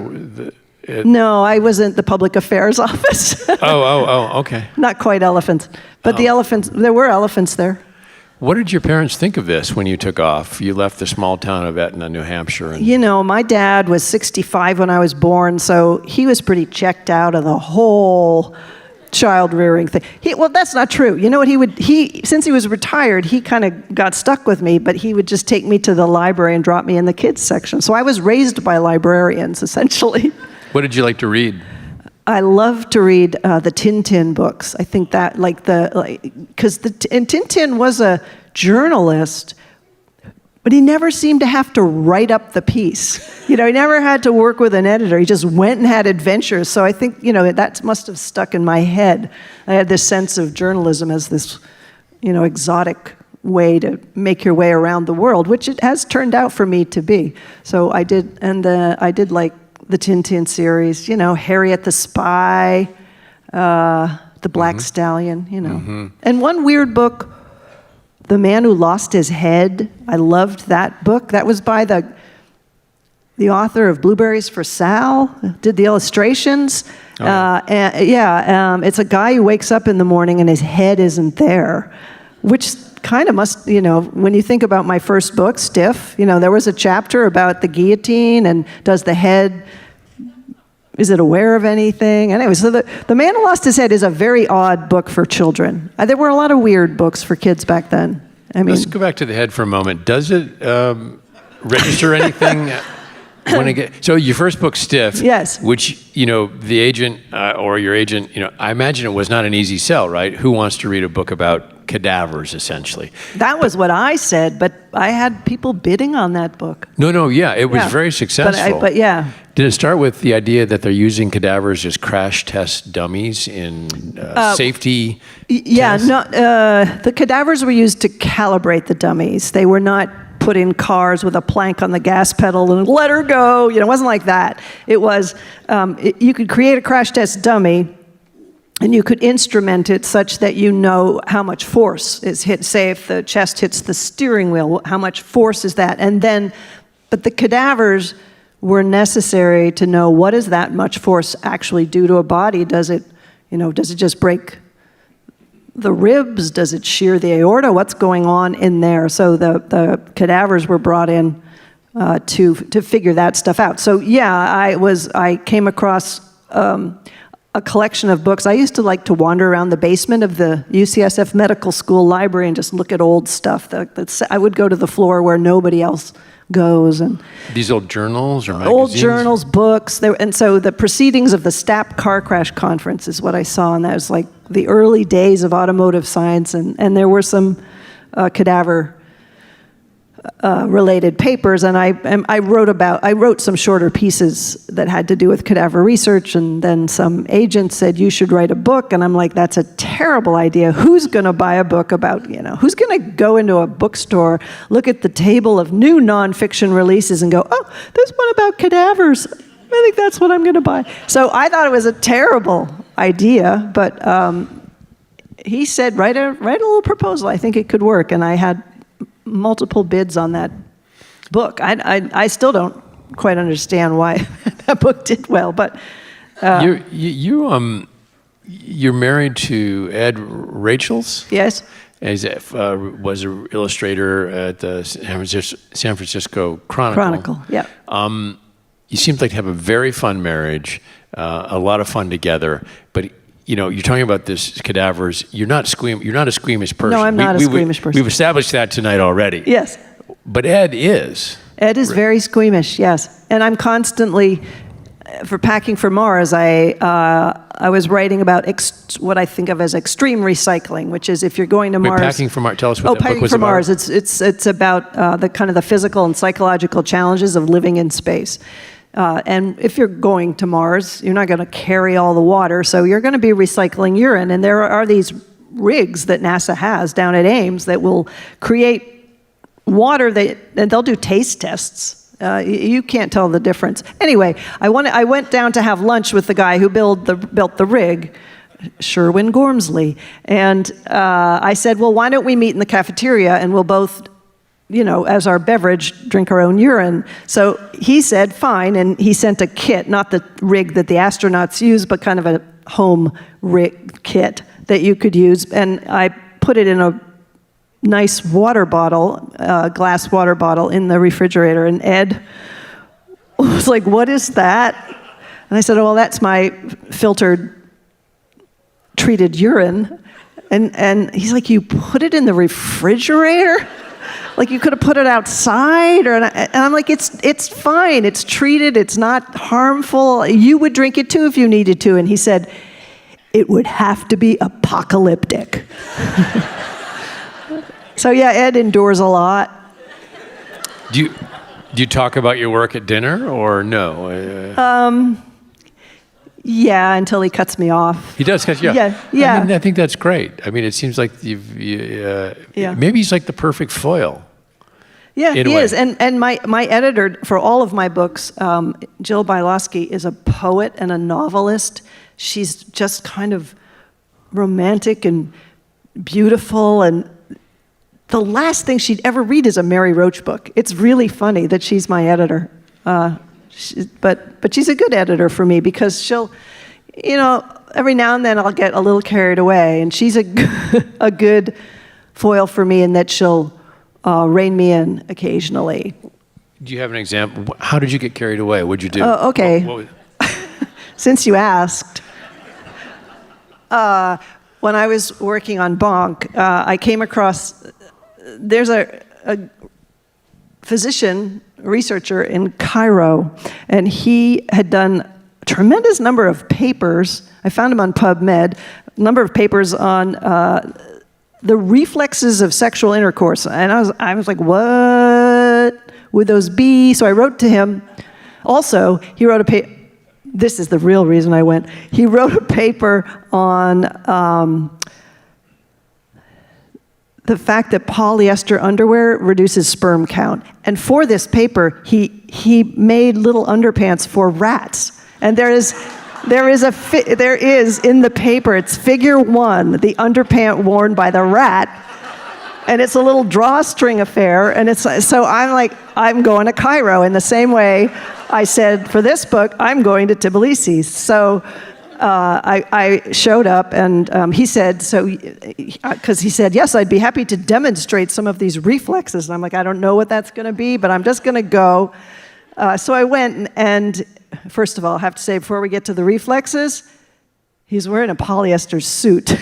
No, I was in the public affairs office. Okay. Not quite elephants, but the elephants. There were elephants there. What did your parents think of this when you took off? You left the small town of Etna, New Hampshire. My dad was 65 when I was born, so he was pretty checked out of the whole child rearing thing. Well, that's not true. You know what since he was retired, he kind of got stuck with me, but he would just take me to the library and drop me in the kids section. So I was raised by librarians, essentially. What did you like to read? I love to read the Tintin books. I think that, and Tintin was a journalist, But he never seemed to have to write up the piece. He never had to work with an editor. He just went and had adventures. So I think, that must have stuck in my head. I had this sense of journalism as this, exotic way to make your way around the world, which it has turned out for me to be. So I did, and I did like the Tintin series, Harriet the Spy, the Black Stallion, And one weird book, The Man Who Lost His Head. I loved that book. That was by the author of Blueberries for Sal, did the illustrations. It's a guy who wakes up in the morning and his head isn't there, which kind of must, when you think about my first book, Stiff, there was a chapter about the guillotine and does the head, is it aware of anything? Anyway, so the Man Who Lost His Head is a very odd book for children. There were a lot of weird books for kids back then. Let's go back to the head for a moment. Does it register anything? So your first book, Stiff, yes, which, the agent or your agent, I imagine it was not an easy sell, right? Who wants to read a book about cadavers, essentially? That was what I said, but I had people bidding on that book. It was very successful. But yeah. Did it start with the idea that they're using cadavers as crash test dummies in safety tests? The cadavers were used to calibrate the dummies. They were not put in cars with a plank on the gas pedal and let her go. It wasn't like that. It was, you could create a crash test dummy and you could instrument it such that how much force is hit. Say if the chest hits the steering wheel, how much force is that? But the cadavers were necessary to know what does that much force actually do to a body? Does it just break the ribs? Does it shear the aorta? What's going on in there? So the cadavers were brought in to figure that stuff out. So I came across a collection of books. I used to like to wander around the basement of the UCSF Medical School library and just look at old stuff. I would go to the floor where nobody else goes. And these old journals or magazines? Old journals, books. And so the proceedings of the STAP car crash conference is what I saw, and that was like the early days of automotive science, and there were some cadaver related papers, and I wrote some shorter pieces that had to do with cadaver research, and then some agent said, you should write a book, and I'm like, that's a terrible idea. Who's going to buy a book about, who's going to go into a bookstore, look at the table of new nonfiction releases and go, oh, there's one about cadavers. I think that's what I'm going to buy. So I thought it was a terrible idea, but he said, write a little proposal. I think it could work, and I had multiple bids on that book. I still don't quite understand why that book did well, but you're married to Ed Rachels? Yes. Was an illustrator at the San Francisco Chronicle. Yeah. You seem like to have a very fun marriage, a lot of fun together, but you're talking about this cadavers. You're not a squeamish person. No, I'm not a squeamish person. We've established that tonight already. Yes. But Ed is. Ed is very squeamish, yes. And I'm constantly, for Packing for Mars, I was writing about what I think of as extreme recycling, which is if you're going to Mars. Packing for Mars. Tell us what that book was Packing for about. Mars. It's about the physical and psychological challenges of living in space. And if you're going to Mars, you're not going to carry all the water, so you're going to be recycling urine. And there are these rigs that NASA has down at Ames that will create water and they'll do taste tests. You can't tell the difference. Anyway, I went down to have lunch with the guy who built the rig, Sherwin Gormsley, and I said, well, why don't we meet in the cafeteria and we'll both, as our beverage, drink our own urine. So he said, fine, and he sent a kit, not the rig that the astronauts use, but kind of a home rig kit that you could use, and I put it in a nice water bottle, glass water bottle in the refrigerator, and Ed was like, what is that? And I said, well, that's my filtered, treated urine. And he's like, you put it in the refrigerator? Like you could have put it outside, and I'm like, it's fine, it's treated, it's not harmful. You would drink it too if you needed to. And he said, it would have to be apocalyptic. So yeah, Ed endures a lot. Do you talk about your work at dinner or no? Yeah, until he cuts me off. He does cut you off. Yeah. I think that's great. I mean, it seems like maybe he's like the perfect foil. Yeah, he is. And my editor for all of my books, Jill Bylowski, is a poet and a novelist. She's just kind of romantic and beautiful, and the last thing she'd ever read is a Mary Roach book. It's really funny that she's my editor. But she's a good editor for me because she'll, every now and then I'll get a little carried away, and she's a good foil for me in that she'll rein me in occasionally. Do you have an example? How did you get carried away? What'd you do? Okay. Since you asked. When I was working on BONK, I came across, there's a physician researcher in Cairo, and he had done a tremendous number of papers. I found him on PubMed, a number of papers on the reflexes of sexual intercourse. And I was like, what would those be? So I wrote to him. Also, he wrote a paper. This is the real reason I went. He wrote a paper on the fact that polyester underwear reduces sperm count. And for this paper, he made little underpants for rats. And there is in the paper, it's figure 1, the underpant worn by the rat. And it's a little drawstring affair. And so I'm like, I'm going to Cairo in the same way I said, for this book, I'm going to Tbilisi. So I showed up, and he said, because he said, yes, I'd be happy to demonstrate some of these reflexes. And I'm like, I don't know what that's going to be, but I'm just going to go. So I went, and first of all, I have to say, before we get to the reflexes, he's wearing a polyester suit.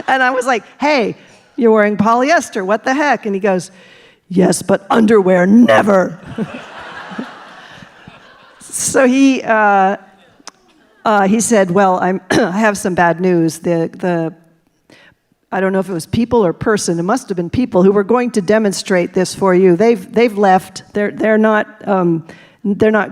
And I was like, hey, you're wearing polyester, what the heck? And he goes, yes, but underwear never. So he said, well, I have some bad news. I don't know if it was people or person. It must have been people who were going to demonstrate this for you. They've left. They're not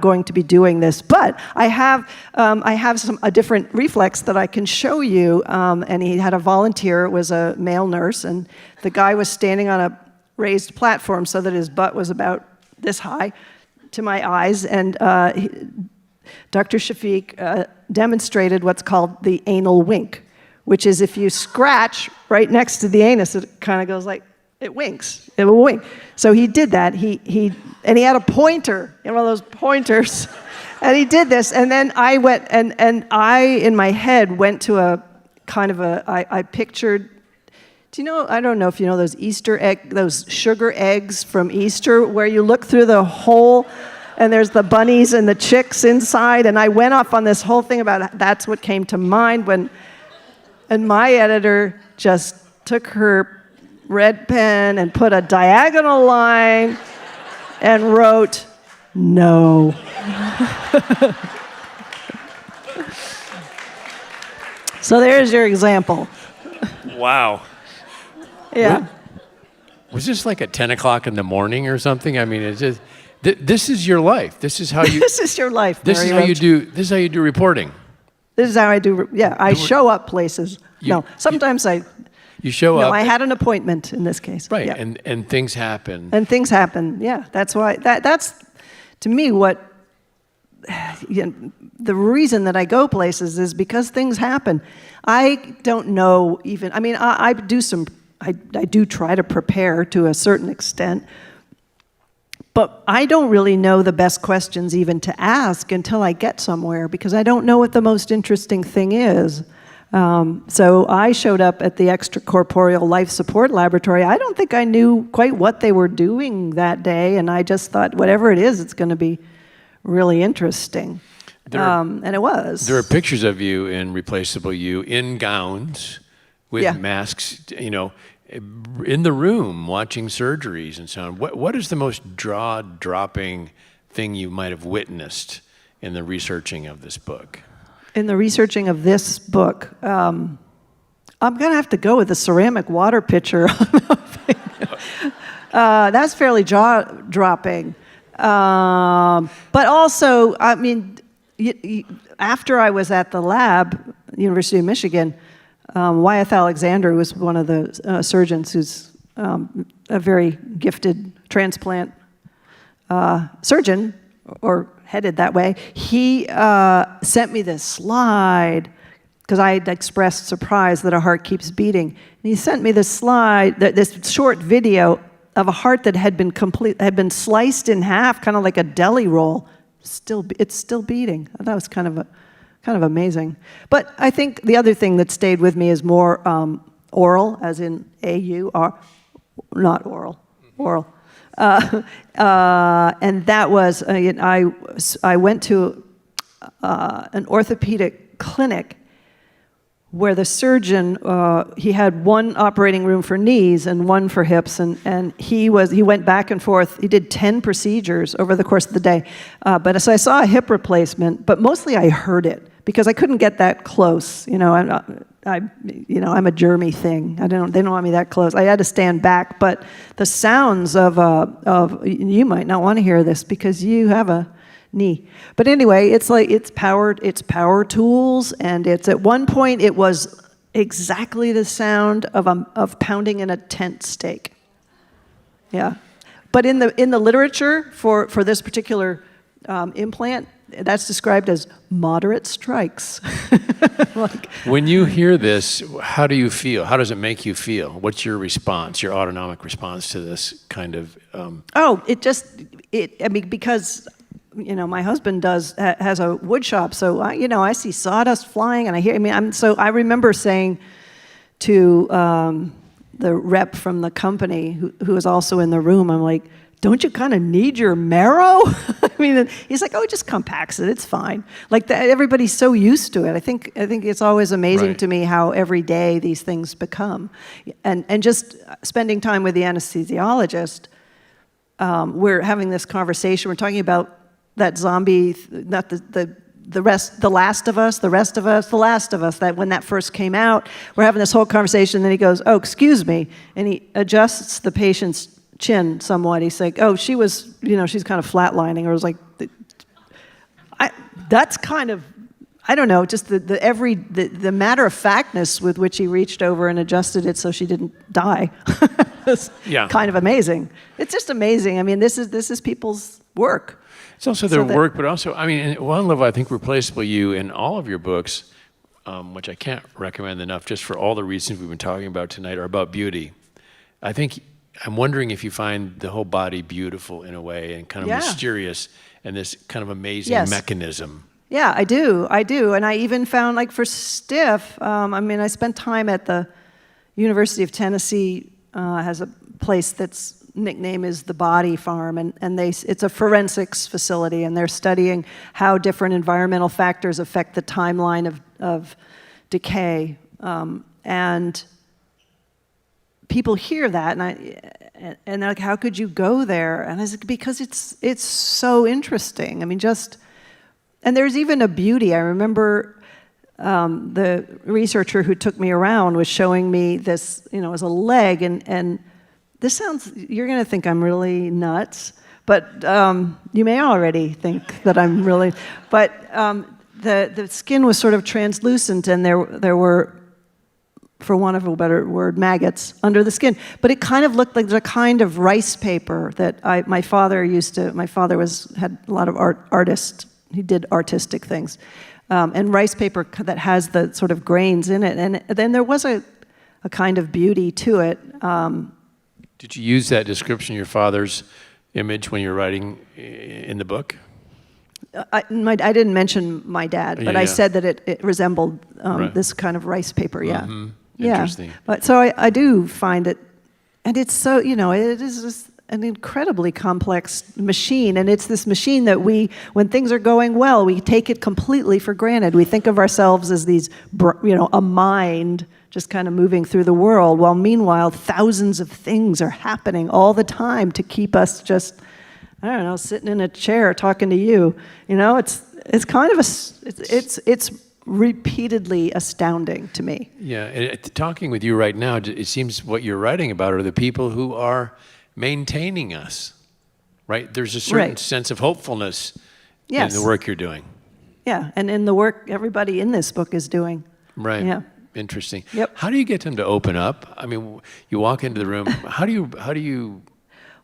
going to be doing this. But I have a different reflex that I can show you. And he had a volunteer. It was a male nurse, and the guy was standing on a raised platform so that his butt was about this high to my eyes, and Dr. Shafiq demonstrated what's called the anal wink, which is if you scratch right next to the anus, it kind of goes like, it winks, it will wink. So he did that, he had a pointer, one of those pointers, and he did this, and then I went, and I, in my head, went to a kind of I pictured, I don't know if you know those those sugar eggs from Easter, where you look through the hole and there's the bunnies and the chicks inside, and I went off on this whole thing about that's what came to mind and my editor just took her red pen and put a diagonal line and wrote, no. So there's your example. Wow. Yeah. Was this like at 10 o'clock in the morning or something? I mean, it's just, this is your life. This is how you. This is your life. This is how you do. This is how you do reporting. This is how I do. Yeah, I show up places. Sometimes you show up. I had an appointment in this case. Right, yeah. and things happen. And things happen. Yeah, that's why. That's to me what. The reason that I go places is because things happen. I don't know even. I mean, I do try to prepare to a certain extent, but I don't really know the best questions even to ask until I get somewhere, because I don't know what the most interesting thing is. So I showed up at the Extracorporeal Life Support Laboratory. I don't think I knew quite what they were doing that day, and I just thought, whatever it is, it's going to be really interesting. And it was. There are pictures of you in Replaceable You in gowns with masks, in the room watching surgeries and so on. What is the most jaw-dropping thing you might have witnessed in the researching of this book? In the researching of this book, I'm going to have to go with the ceramic water pitcher. That's fairly jaw-dropping. But also, I mean, after I was at the lab, University of Michigan, Wyeth Alexander was one of the surgeons who's a very gifted transplant surgeon, or headed that way. He sent me this slide, because I had expressed surprise that a heart keeps beating. And he sent me this slide, this short video of a heart that had been sliced in half, kind of like a deli roll. It's still beating. That was kind of amazing. But I think the other thing that stayed with me is more oral, as in A-U-R, not oral, oral. And that was, I went to an orthopedic clinic where the surgeon, he had one operating room for knees and one for hips, and he went back and forth. He did 10 procedures over the course of the day. But so I saw a hip replacement, but mostly I heard it because I couldn't get that close. I'm a germy thing. They don't want me that close. I had to stand back, but the sounds of you might not want to hear this because you have a knee. But anyway, it's power tools, and at one point it was exactly the sound of pounding in a tent stake. Yeah. But in the literature for this particular implant, that's described as moderate strikes. When you hear this, how do you feel? How does it make you feel? What's your response, your autonomic response to this kind of? Because my husband has a wood shop, so I see sawdust flying, and I remember saying to the rep from the company who was also in the room, I'm like, don't you kind of need your marrow? He's like, oh, it just compacts it. It's fine. Everybody's so used to it. I think it's always amazing to me how every day these things become. And just spending time with the anesthesiologist, we're having this conversation. We're talking about that zombie, not the Last of Us, that when that first came out, we're having this whole conversation, and then he goes, oh, excuse me, and he adjusts the patient's chin somewhat. He's like, oh, she was, she's kind of flatlining, or was like, that's kind of, I don't know, just the matter-of-factness with which he reached over and adjusted it so she didn't die. was kind of amazing. It's just amazing. This is people's work. It's also their work, but also, at one level, I think Replaceable You in all of your books, which I can't recommend enough, just for all the reasons we've been talking about tonight, are about beauty. I'm wondering if you find the whole body beautiful in a way, and kind of mysterious, and this kind of amazing mechanism. Yeah, I do. And I even found, for stiff, I spent time at the University of Tennessee, has a place that's nickname is the Body Farm, and it's a forensics facility, and they're studying how different environmental factors affect the timeline of decay. And people hear that, and they're like, how could you go there? And I was like, because it's so interesting. And there's even a beauty. I remember the researcher who took me around was showing me this, as a leg, and this sounds, you're going to think I'm really nuts, but you may already think that I'm really, but the skin was sort of translucent, and there were, for want of a better word, maggots under the skin. But it kind of looked like a kind of rice paper that my father had a lot of artist, he did artistic things. And rice paper that has the sort of grains in it. And then there was a kind of beauty to it. Did you use that description of your father's image when you were writing in the book? I didn't mention my dad, but I said that it resembled this kind of rice paper, Mm-hmm. Interesting. But so I do find it, and it's so, it is just an incredibly complex machine, and it's this machine that when things are going well, we take it completely for granted. We think of ourselves as these, a mind just kind of moving through the world, while meanwhile thousands of things are happening all the time to keep us just, I don't know, sitting in a chair talking to you. It's kind of it's repeatedly astounding to me. Yeah, and talking with you right now, it seems what you're writing about are the people who are maintaining us, right? There's a certain sense of hopefulness in the work you're doing. Yeah, and in the work everybody in this book is doing. Right. Yeah. Interesting. Yep. How do you get them to open up? I mean, you walk into the room. How do you?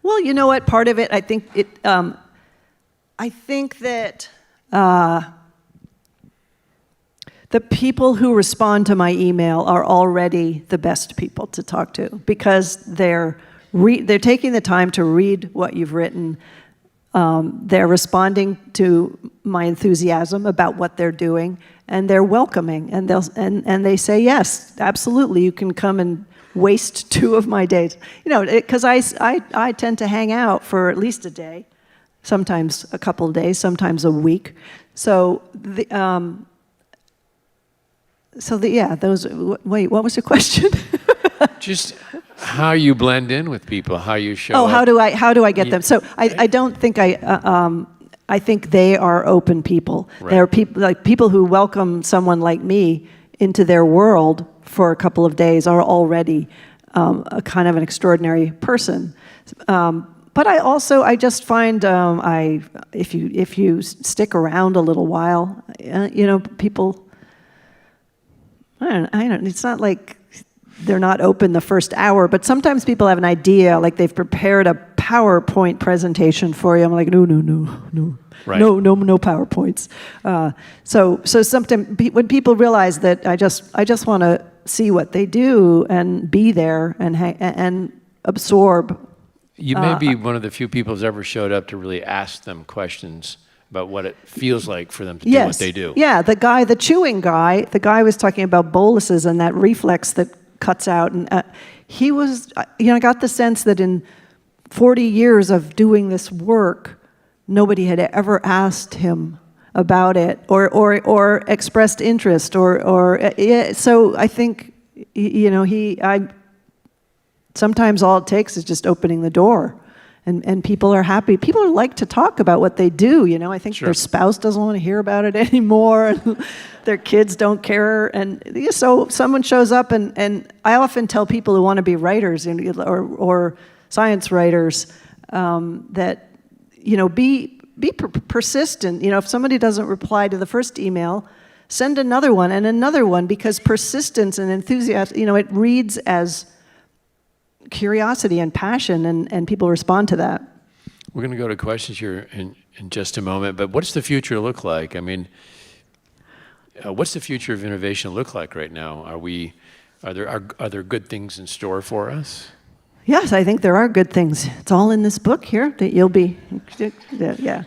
Well, you know what? Part of it, I think it. I think that the people who respond to my email are already the best people to talk to because they're taking the time to read what you've written. They're responding to my enthusiasm about what they're doing, and they're welcoming, and they say, yes, absolutely, you can come and waste 2 of my days. You know, because I tend to hang out for at least a day, sometimes a couple of days, sometimes a week. So wait, what was your question? Just how you blend in with people, how you show up. Oh, how do I get them? So I don't think I think they are open people. Right. They're people who welcome someone like me into their world for a couple of days are already a kind of an extraordinary person. But I just find if you stick around a little while, people. I don't. It's not like they're not open the first hour, but sometimes people have an idea, like they've prepared a PowerPoint presentation for you. I'm like, no, Right. no PowerPoints. So sometimes when people realize that I just want to see what they do and be there and absorb. You may be one of the few people who's ever showed up to really ask them questions about what it feels like for them to do what they do. Yeah, the chewing guy, the guy was talking about boluses and that reflex that cuts out, and he was, I got the sense that in 40 years of doing this work, nobody had ever asked him about it or expressed interest so I think, sometimes all it takes is just opening the door. And people are happy. People like to talk about what they do, I think their spouse doesn't want to hear about it anymore. And their kids don't care. And so someone shows up, and I often tell people who want to be writers or science writers that, be persistent. If somebody doesn't reply to the first email, send another one and another one, because persistence and enthusiasm, it reads as curiosity and passion, and people respond to that. We're going to go to questions here in just a moment, but what's the future look like? I mean, what's the future of innovation look like right now? Are there good things in store for us? Yes, I think there are good things. It's all in this book here that you'll be. Yeah.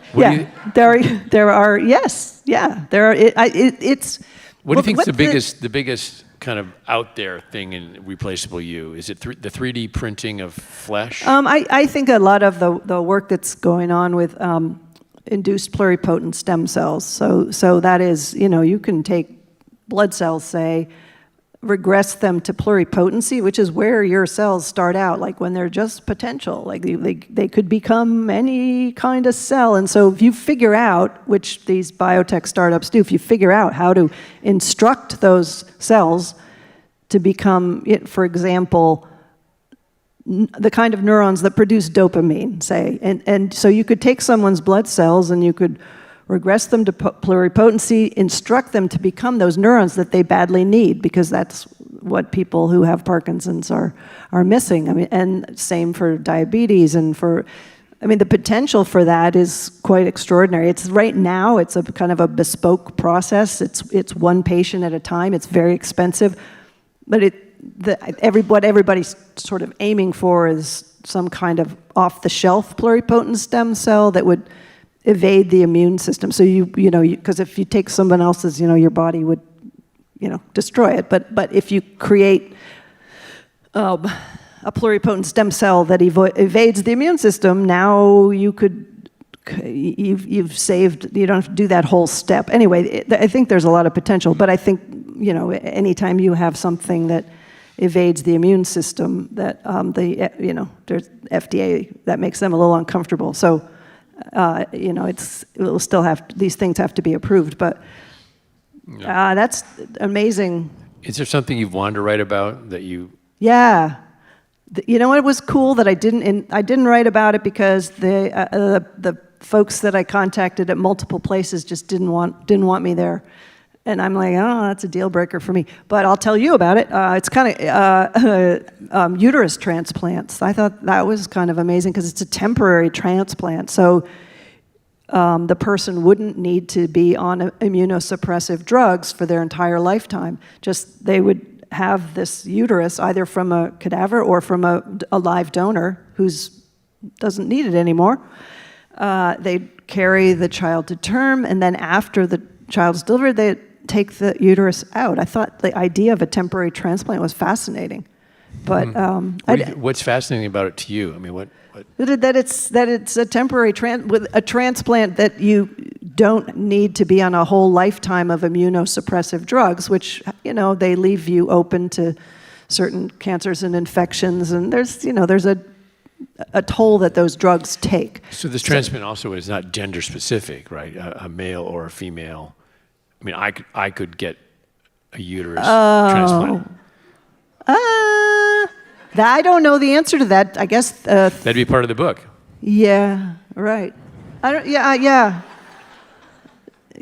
There are. Yes. Yeah. There are. It's. What do you think is the biggest kind of out there thing in Replaceable You? Is it the 3D printing of flesh? I think a lot of the work that's going on with induced pluripotent stem cells. So that is, you can take blood cells, say, regress them to pluripotency, which is where your cells start out, like when they're just potential, like they could become any kind of cell. And so if you figure out, which these biotech startups do, if you figure out how to instruct those cells to become, for example, the kind of neurons that produce dopamine, say, and so you could take someone's blood cells and you could regress them to pluripotency, instruct them to become those neurons that they badly need, because that's what people who have Parkinson's are missing. I mean, and same for diabetes and the potential for that is quite extraordinary. Right now, it's a kind of a bespoke process. It's one patient at a time. It's very expensive, but what everybody's sort of aiming for is some kind of off-the-shelf pluripotent stem cell that would evade the immune system. So because if you take someone else's, your body would, destroy it. But if you create a pluripotent stem cell that evades the immune system, now you've saved. You don't have to do that whole step. Anyway, I think there's a lot of potential. But I think anytime you have something that evades the immune system, that there's FDA that makes them a little uncomfortable. So. These things have to be approved, but That's amazing. Is there something you've wanted to write about that you? Yeah. You know what was cool that I didn't write about it because the folks that I contacted at multiple places just didn't want me there. And I'm like, oh, that's a deal breaker for me. But I'll tell you about it. It's kind of uterus transplants. I thought that was kind of amazing because it's a temporary transplant. So the person wouldn't need to be on immunosuppressive drugs for their entire lifetime. Just they would have this uterus either from a cadaver or from a live donor who doesn't need it anymore. They'd carry the child to term, and then after the child's delivered, they take the uterus out. I thought the idea of a temporary transplant was fascinating, but what's fascinating about it to you? I mean, what? That it's a temporary with a transplant that you don't need to be on a whole lifetime of immunosuppressive drugs, which they leave you open to certain cancers and infections, and there's a toll that those drugs take. So this transplant also is not gender specific, right? A male or a female. I mean, I could get a uterus transplant. I don't know the answer to that. I guess that'd be part of the book. Yeah, right. Yeah.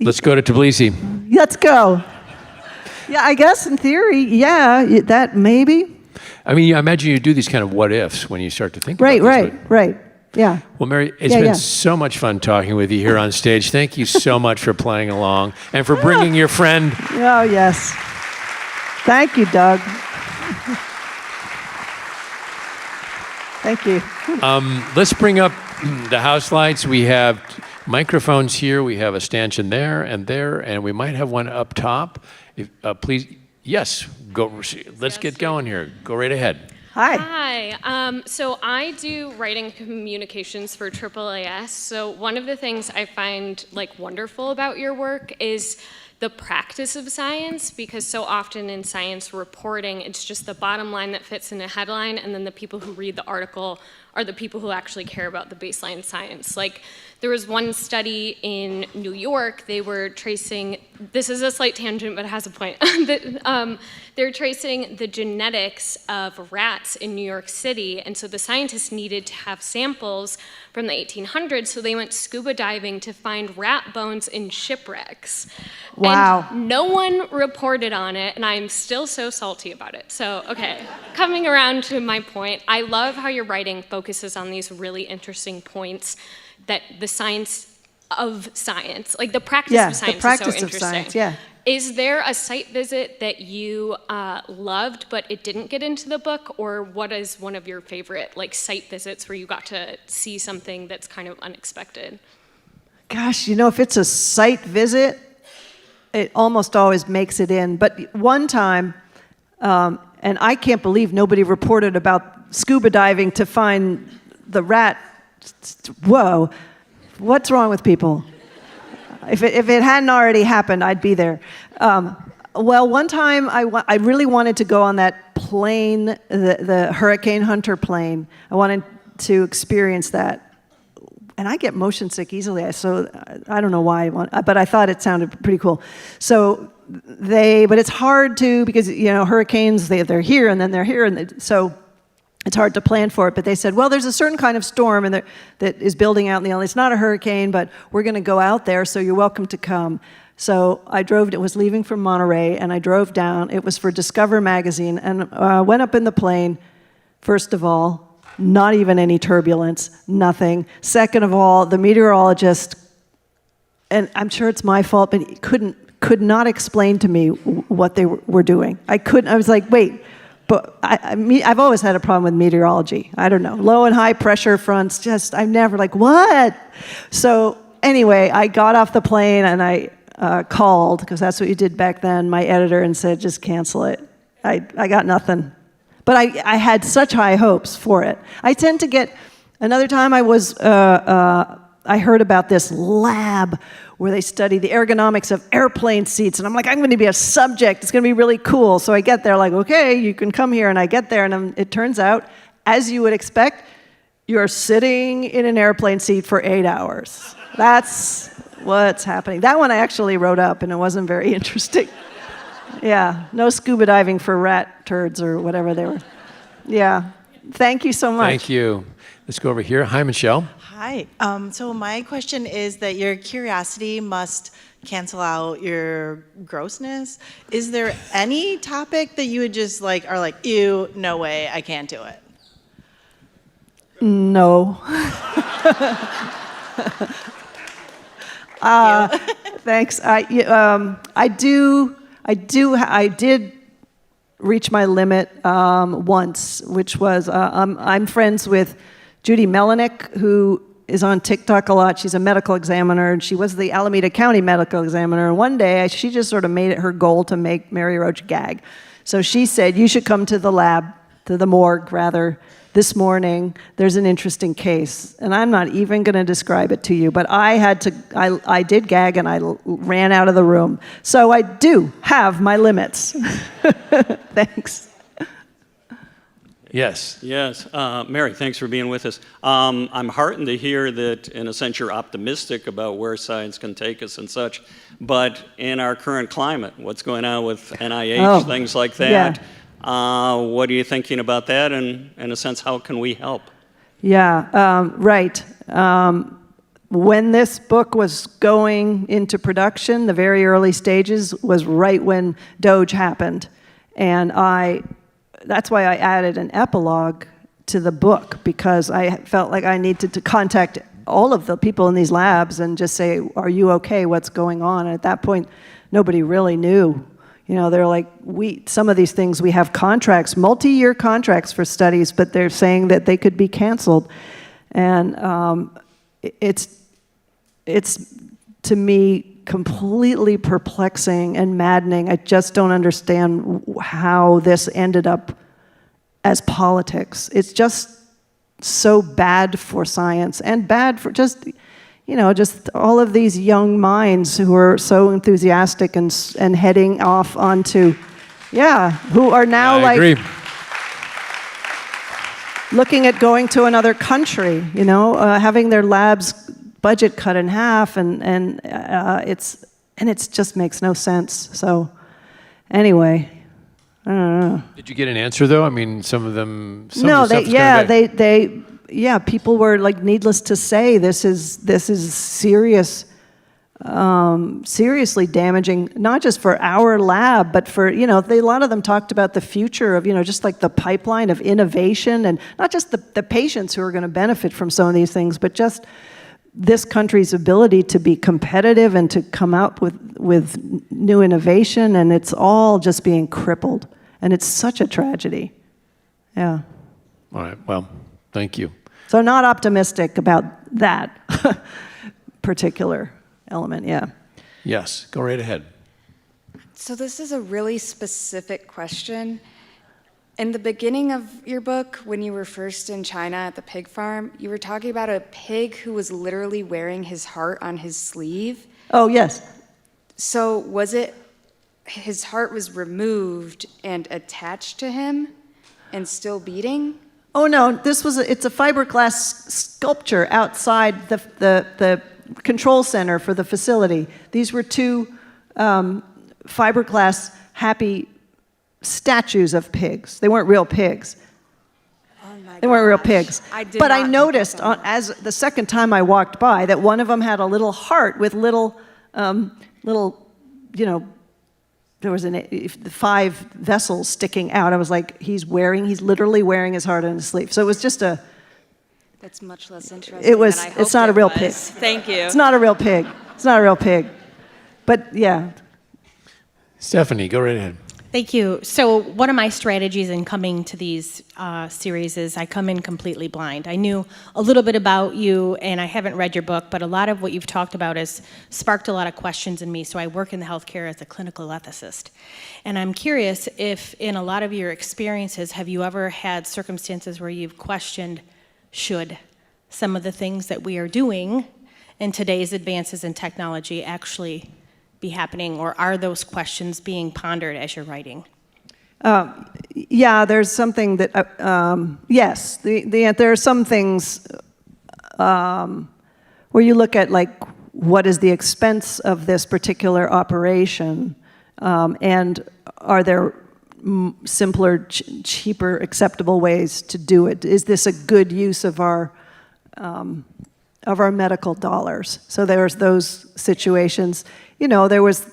Let's go to Tbilisi. Let's go. Yeah, I guess in theory, yeah, that maybe. I mean, I imagine you do these kind of what ifs when you start to think about this. Right. Yeah. Well, Mary, it's been so much fun talking with you here on stage. Thank you so much for playing along and for bringing your friend. Oh, yes. Thank you, Doug. Thank you. Let's bring up the house lights. We have microphones here. We have a stanchion there, and we might have one up top. Please, yes, go. Let's get going here. Go right ahead. Hi. So I do writing communications for AAAS. So one of the things I find wonderful about your work is the practice of science, because so often in science reporting, it's just the bottom line that fits in a headline, and then the people who read the article are the people who actually care about the baseline science. There was one study in New York, they were tracing, this is a slight tangent, but it has a point. They're tracing the genetics of rats in New York City, and so the scientists needed to have samples from the 1800s, so they went scuba diving to find rat bones in shipwrecks. Wow. And no one reported on it, and I'm still so salty about it. So, okay, coming around to my point, I love how your writing focuses on these really interesting points that the science of science, the practice of science is so interesting. Science, yeah. Is there a site visit that you loved but it didn't get into the book, or what is one of your favorite site visits where you got to see something that's kind of unexpected? Gosh, if it's a site visit, it almost always makes it in. But one time, and I can't believe nobody reported about scuba diving to find the rat. Whoa, what's wrong with people? If it hadn't already happened, I'd be there. Well, one time I really wanted to go on that plane, the Hurricane Hunter plane. I wanted to experience that. And I get motion sick easily, so I don't know why but I thought it sounded pretty cool. So but it's hard to, because hurricanes, they're here and then they're here, and so it's hard to plan for it. But they said, well, there's a certain kind of storm that is building out in the island. It's not a hurricane, but we're going to go out there, so you're welcome to come. So I drove. It was leaving from Monterey, and I drove down. It was for Discover magazine, and went up in the plane. First of all, not even any turbulence, nothing. Second of all, the meteorologist, and I'm sure it's my fault, but he could not explain to me what they were doing. I was like, wait, but I've always had a problem with meteorology. I don't know, low and high pressure fronts, I'm never what? So anyway, I got off the plane and I called, because that's what you did back then, my editor, and said, just cancel it. I got nothing. But I had such high hopes for it. I tend to get, another time I heard about this lab where they study the ergonomics of airplane seats, and I'm like, I'm going to be a subject. It's going to be really cool. So I get there, okay, you can come here, and I get there, and it turns out, as you would expect, you're sitting in an airplane seat for 8 hours. That's What's happening? That one I actually wrote up, and it wasn't very interesting. Yeah, no scuba diving for rat turds or whatever they were. Yeah, thank you so much. Thank you. Let's go over here. Hi, Michelle. Hi. So my question is that your curiosity must cancel out your grossness. Is there any topic that you would just are like, ew, no way, I can't do it? No. Thanks. I did reach my limit once, which was I'm friends with Judy Melanik, who is on TikTok a lot. She's a medical examiner, and she was the Alameda County medical examiner. And one day, she just sort of made it her goal to make Mary Roach gag. So she said, you should come to the lab, to the morgue, rather, this morning. There's an interesting case. And I'm not even going to describe it to you, but I did gag, and I ran out of the room. So I do have my limits. Thanks. Yes. Yes. Mary, thanks for being with us. I'm heartened to hear that, in a sense, you're optimistic about where science can take us and such. But in our current climate, what's going on with NIH, things like that, what are you thinking about that? And, in a sense, how can we help? Yeah, right. When this book was going into production, the very early stages was right when Doge happened. And that's why I added an epilogue to the book, because I felt like I needed to contact all of the people in these labs and just say, are you okay? What's going on? And at that point, nobody really knew. You know, they're like, some of these things, we have contracts, multi-year contracts for studies, but they're saying that they could be canceled. And it's to me, completely perplexing and maddening. I just don't understand how this ended up as politics. It's just so bad for science and bad for just all of these young minds who are so enthusiastic and heading off onto, who are now agree. Looking at going to another country, having their labs budget cut in half, and it just makes no sense. So anyway, I don't know. Did you get an answer though? I mean, some of them. People were like, needless to say, this is serious, seriously damaging, not just for our lab, but for a lot of them talked about the future of just like the pipeline of innovation, and not just the patients who are going to benefit from some of these things, but just this country's ability to be competitive and to come out with new innovation, and it's all just being crippled. And it's such a tragedy. Yeah. All right, well, thank you. So not optimistic about that particular element, yeah. Yes, go right ahead. So this is a really specific question. In the beginning of your book, when you were first in China at the pig farm, you were talking about a pig who was literally wearing his heart on his sleeve. Oh, yes. So was it his heart was removed and attached to him and still beating? Oh, no, it's a fiberglass sculpture outside the control center for the facility. These were two fiberglass happy statues of pigs. They weren't real pigs. Oh my They weren't real gosh. pigs. But I noticed as the second time I walked by that one of them had a little heart with little, there was 5 vessels sticking out. I was like, he's literally wearing his heart on his sleeve. So it was just That's much less interesting it's than I hoped not a real was. pig. Thank you. It's not a real pig. It's not a real pig. But yeah. Stephanie, go right ahead. Thank you. So one of my strategies in coming to these series is I come in completely blind. I knew a little bit about you, and I haven't read your book, but a lot of what you've talked about has sparked a lot of questions in me. So I work in the healthcare as a clinical ethicist. And I'm curious if in a lot of your experiences, have you ever had circumstances where you've questioned, should some of the things that we are doing in today's advances in technology actually be happening, or are those questions being pondered as you're writing? Yeah, there's something that, yes, there are some things where you look at like what is the expense of this particular operation, and are there simpler, cheaper, acceptable ways to do it? Is this a good use of our medical dollars? So there's those situations. There was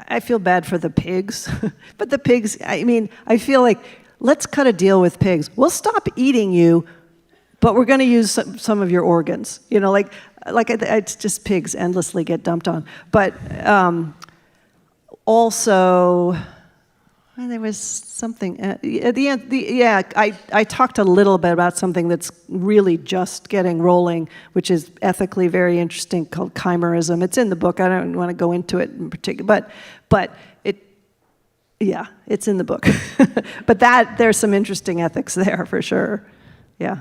I feel bad for the pigs, but the pigs, I feel like, let's cut a deal with pigs. We'll stop eating you, but we're going to use some of your organs. It's just pigs endlessly get dumped on. But also, there was something at the end. I talked a little bit about something that's really just getting rolling, which is ethically very interesting, called chimerism. It's in the book. I don't want to go into it in particular, but it's in the book. But there's some interesting ethics there for sure. Yeah.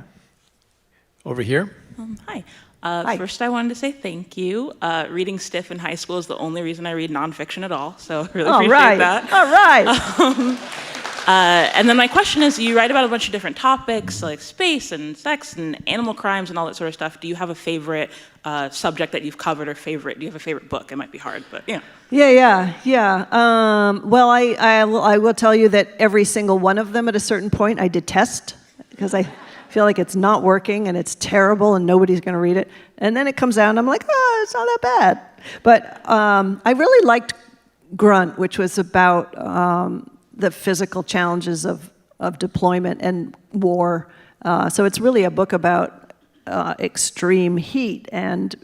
Over here. Hi. Hi. First, I wanted to say thank you. Reading Stiff in high school is the only reason I read nonfiction at all, so I really appreciate that. All right. And then my question is, you write about a bunch of different topics, like space and sex and animal crimes and all that sort of stuff. Do you have a favorite subject that you've covered, or do you have a favorite book? It might be hard, but yeah. Yeah. Well, I will tell you that every single one of them at a certain point I detest, because I feel like it's not working and it's terrible and nobody's going to read it. And then it comes out and I'm like, oh, it's not that bad. But I really liked GRUNT, which was about the physical challenges of deployment and war. So it's really a book about extreme heat and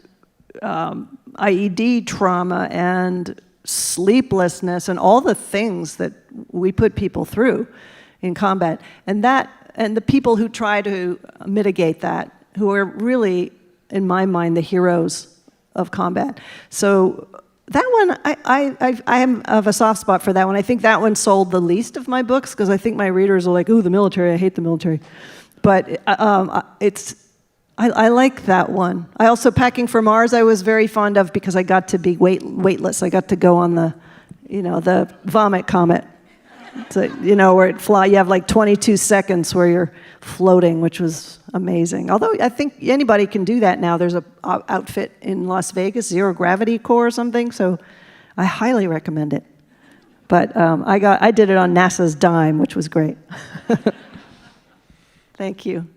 IED trauma and sleeplessness and all the things that we put people through in combat. And the people who try to mitigate that, who are really, in my mind, the heroes of combat. So that one, I am of a soft spot for that one. I think that one sold the least of my books, because I think my readers are like, ooh, the military, I hate the military. But I like that one. I also, Packing for Mars, I was very fond of, because I got to be weightless. I got to go on the vomit comet. So, where you have like 22 seconds where you're floating, which was amazing. Although I think anybody can do that now. There's a outfit in Las Vegas, Zero Gravity Core or something, so I highly recommend it. But I did it on NASA's dime, which was great. Thank you.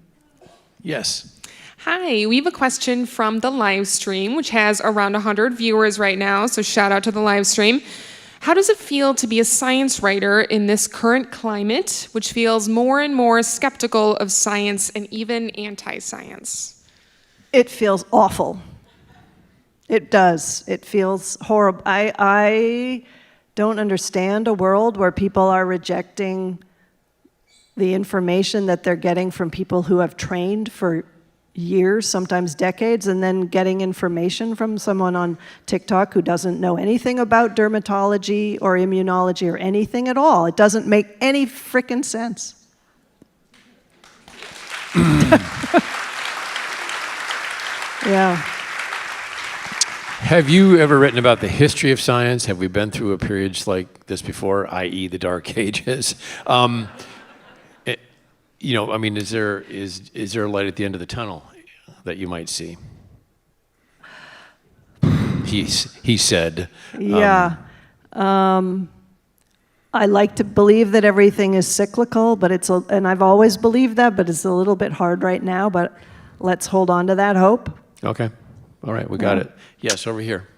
Yes. Hi, we have a question from the live stream, which has around 100 viewers right now, so shout out to the live stream. How does it feel to be a science writer in this current climate, which feels more and more skeptical of science and even anti-science? It feels awful. It does. It feels horrible. I don't understand a world where people are rejecting the information that they're getting from people who have trained for years, sometimes decades, and then getting information from someone on TikTok who doesn't know anything about dermatology or immunology or anything at all. It doesn't make any frickin' sense. Yeah. Have you ever written about the history of science? Have we been through a periods like this before, i.e. the Dark Ages? Is there a light at the end of the tunnel that you might see? He said. Yeah. I like to believe that everything is cyclical, but and I've always believed that, but it's a little bit hard right now, but let's hold on to that hope. Okay. All right, we got it. Yes, over here.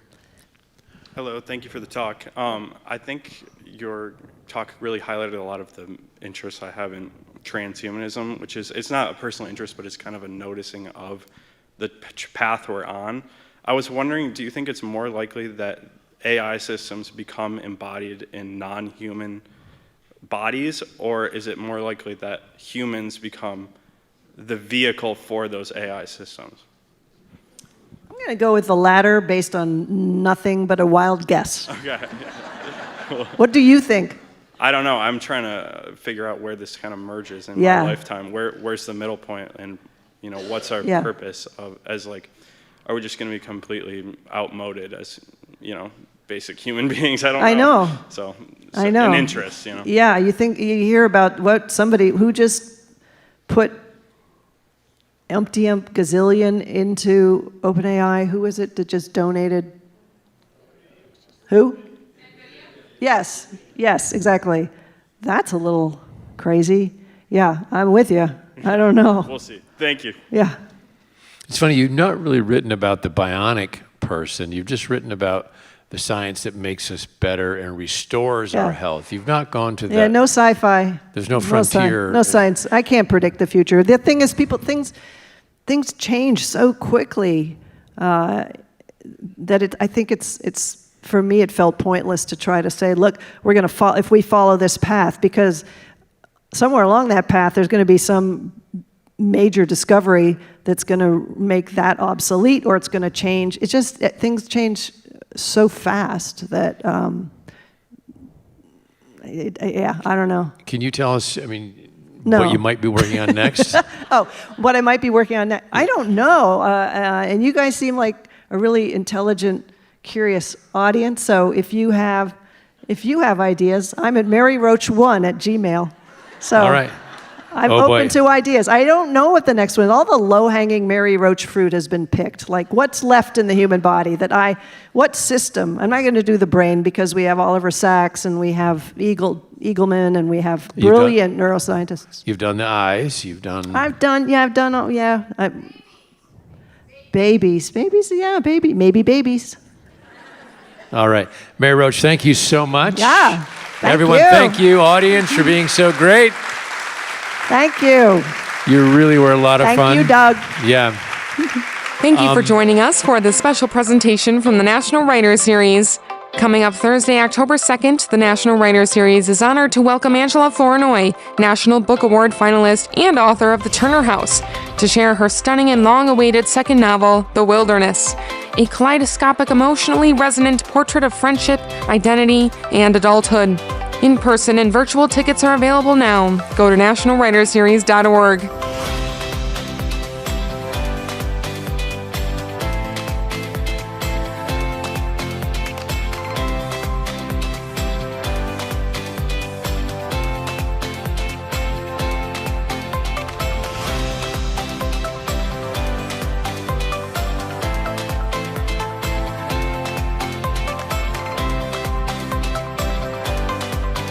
Hello, thank you for the talk. I think your talk really highlighted a lot of the interests I have in transhumanism, which is, it's not a personal interest, but it's kind of a noticing of the path we're on. I was wondering, do you think it's more likely that AI systems become embodied in non-human bodies, or is it more likely that humans become the vehicle for those AI systems? I'm going to go with the latter based on nothing but a wild guess. Okay. Cool. What do you think? I don't know. I'm trying to figure out where this kind of merges in my lifetime. Where's the middle point, and what's our purpose are we just going to be completely outmoded as basic human beings? I know. So I know. An interest, Yeah, you hear about somebody who just put gazillion into OpenAI. Who is it that just donated? Who? Yes, exactly. That's a little crazy. Yeah, I'm with you. I don't know. We'll see. Thank you. Yeah. It's funny, you've not really written about the bionic person. You've just written about the science that makes us better and restores our health. You've not gone to that. Yeah, no sci-fi. There's no frontier. No science. I can't predict the future. The thing is, things change so quickly that I think it's for me, it felt pointless to try to say, look, we're going to follow, if we follow this path, because somewhere along that path, there's going to be some major discovery that's going to make that obsolete, or it's going to change. It's just, things change so fast that, I don't know. Can you tell us, what you might be working on next? What I might be working on next? I don't know. And you guys seem like a really intelligent, curious audience. So if you have ideas, I'm at Mary Roach 1 at Gmail. So all right. I'm open to ideas. I don't know what the next one is. All the low-hanging Mary Roach fruit has been picked. Like, what's left in the human body what system? I'm not going to do the brain because we have Oliver Sacks and we have Eagleman and we have brilliant neuroscientists. You've done the eyes. Babies, maybe babies. All right. Mary Roach, thank you so much. Yeah. Everyone, thank you, audience, for being so great. Thank you. You really were a lot of fun. Thank you, Doug. Yeah. Thank you for joining us for this special presentation from the National Writers Series. Coming up Thursday, October 2nd, the National Writers Series is honored to welcome Angela Flournoy, National Book Award finalist and author of The Turner House, to share her stunning and long-awaited second novel, The Wilderness, a kaleidoscopic, emotionally resonant portrait of friendship, identity, and adulthood. In-person and virtual tickets are available now. Go to nationalwriterseries.org.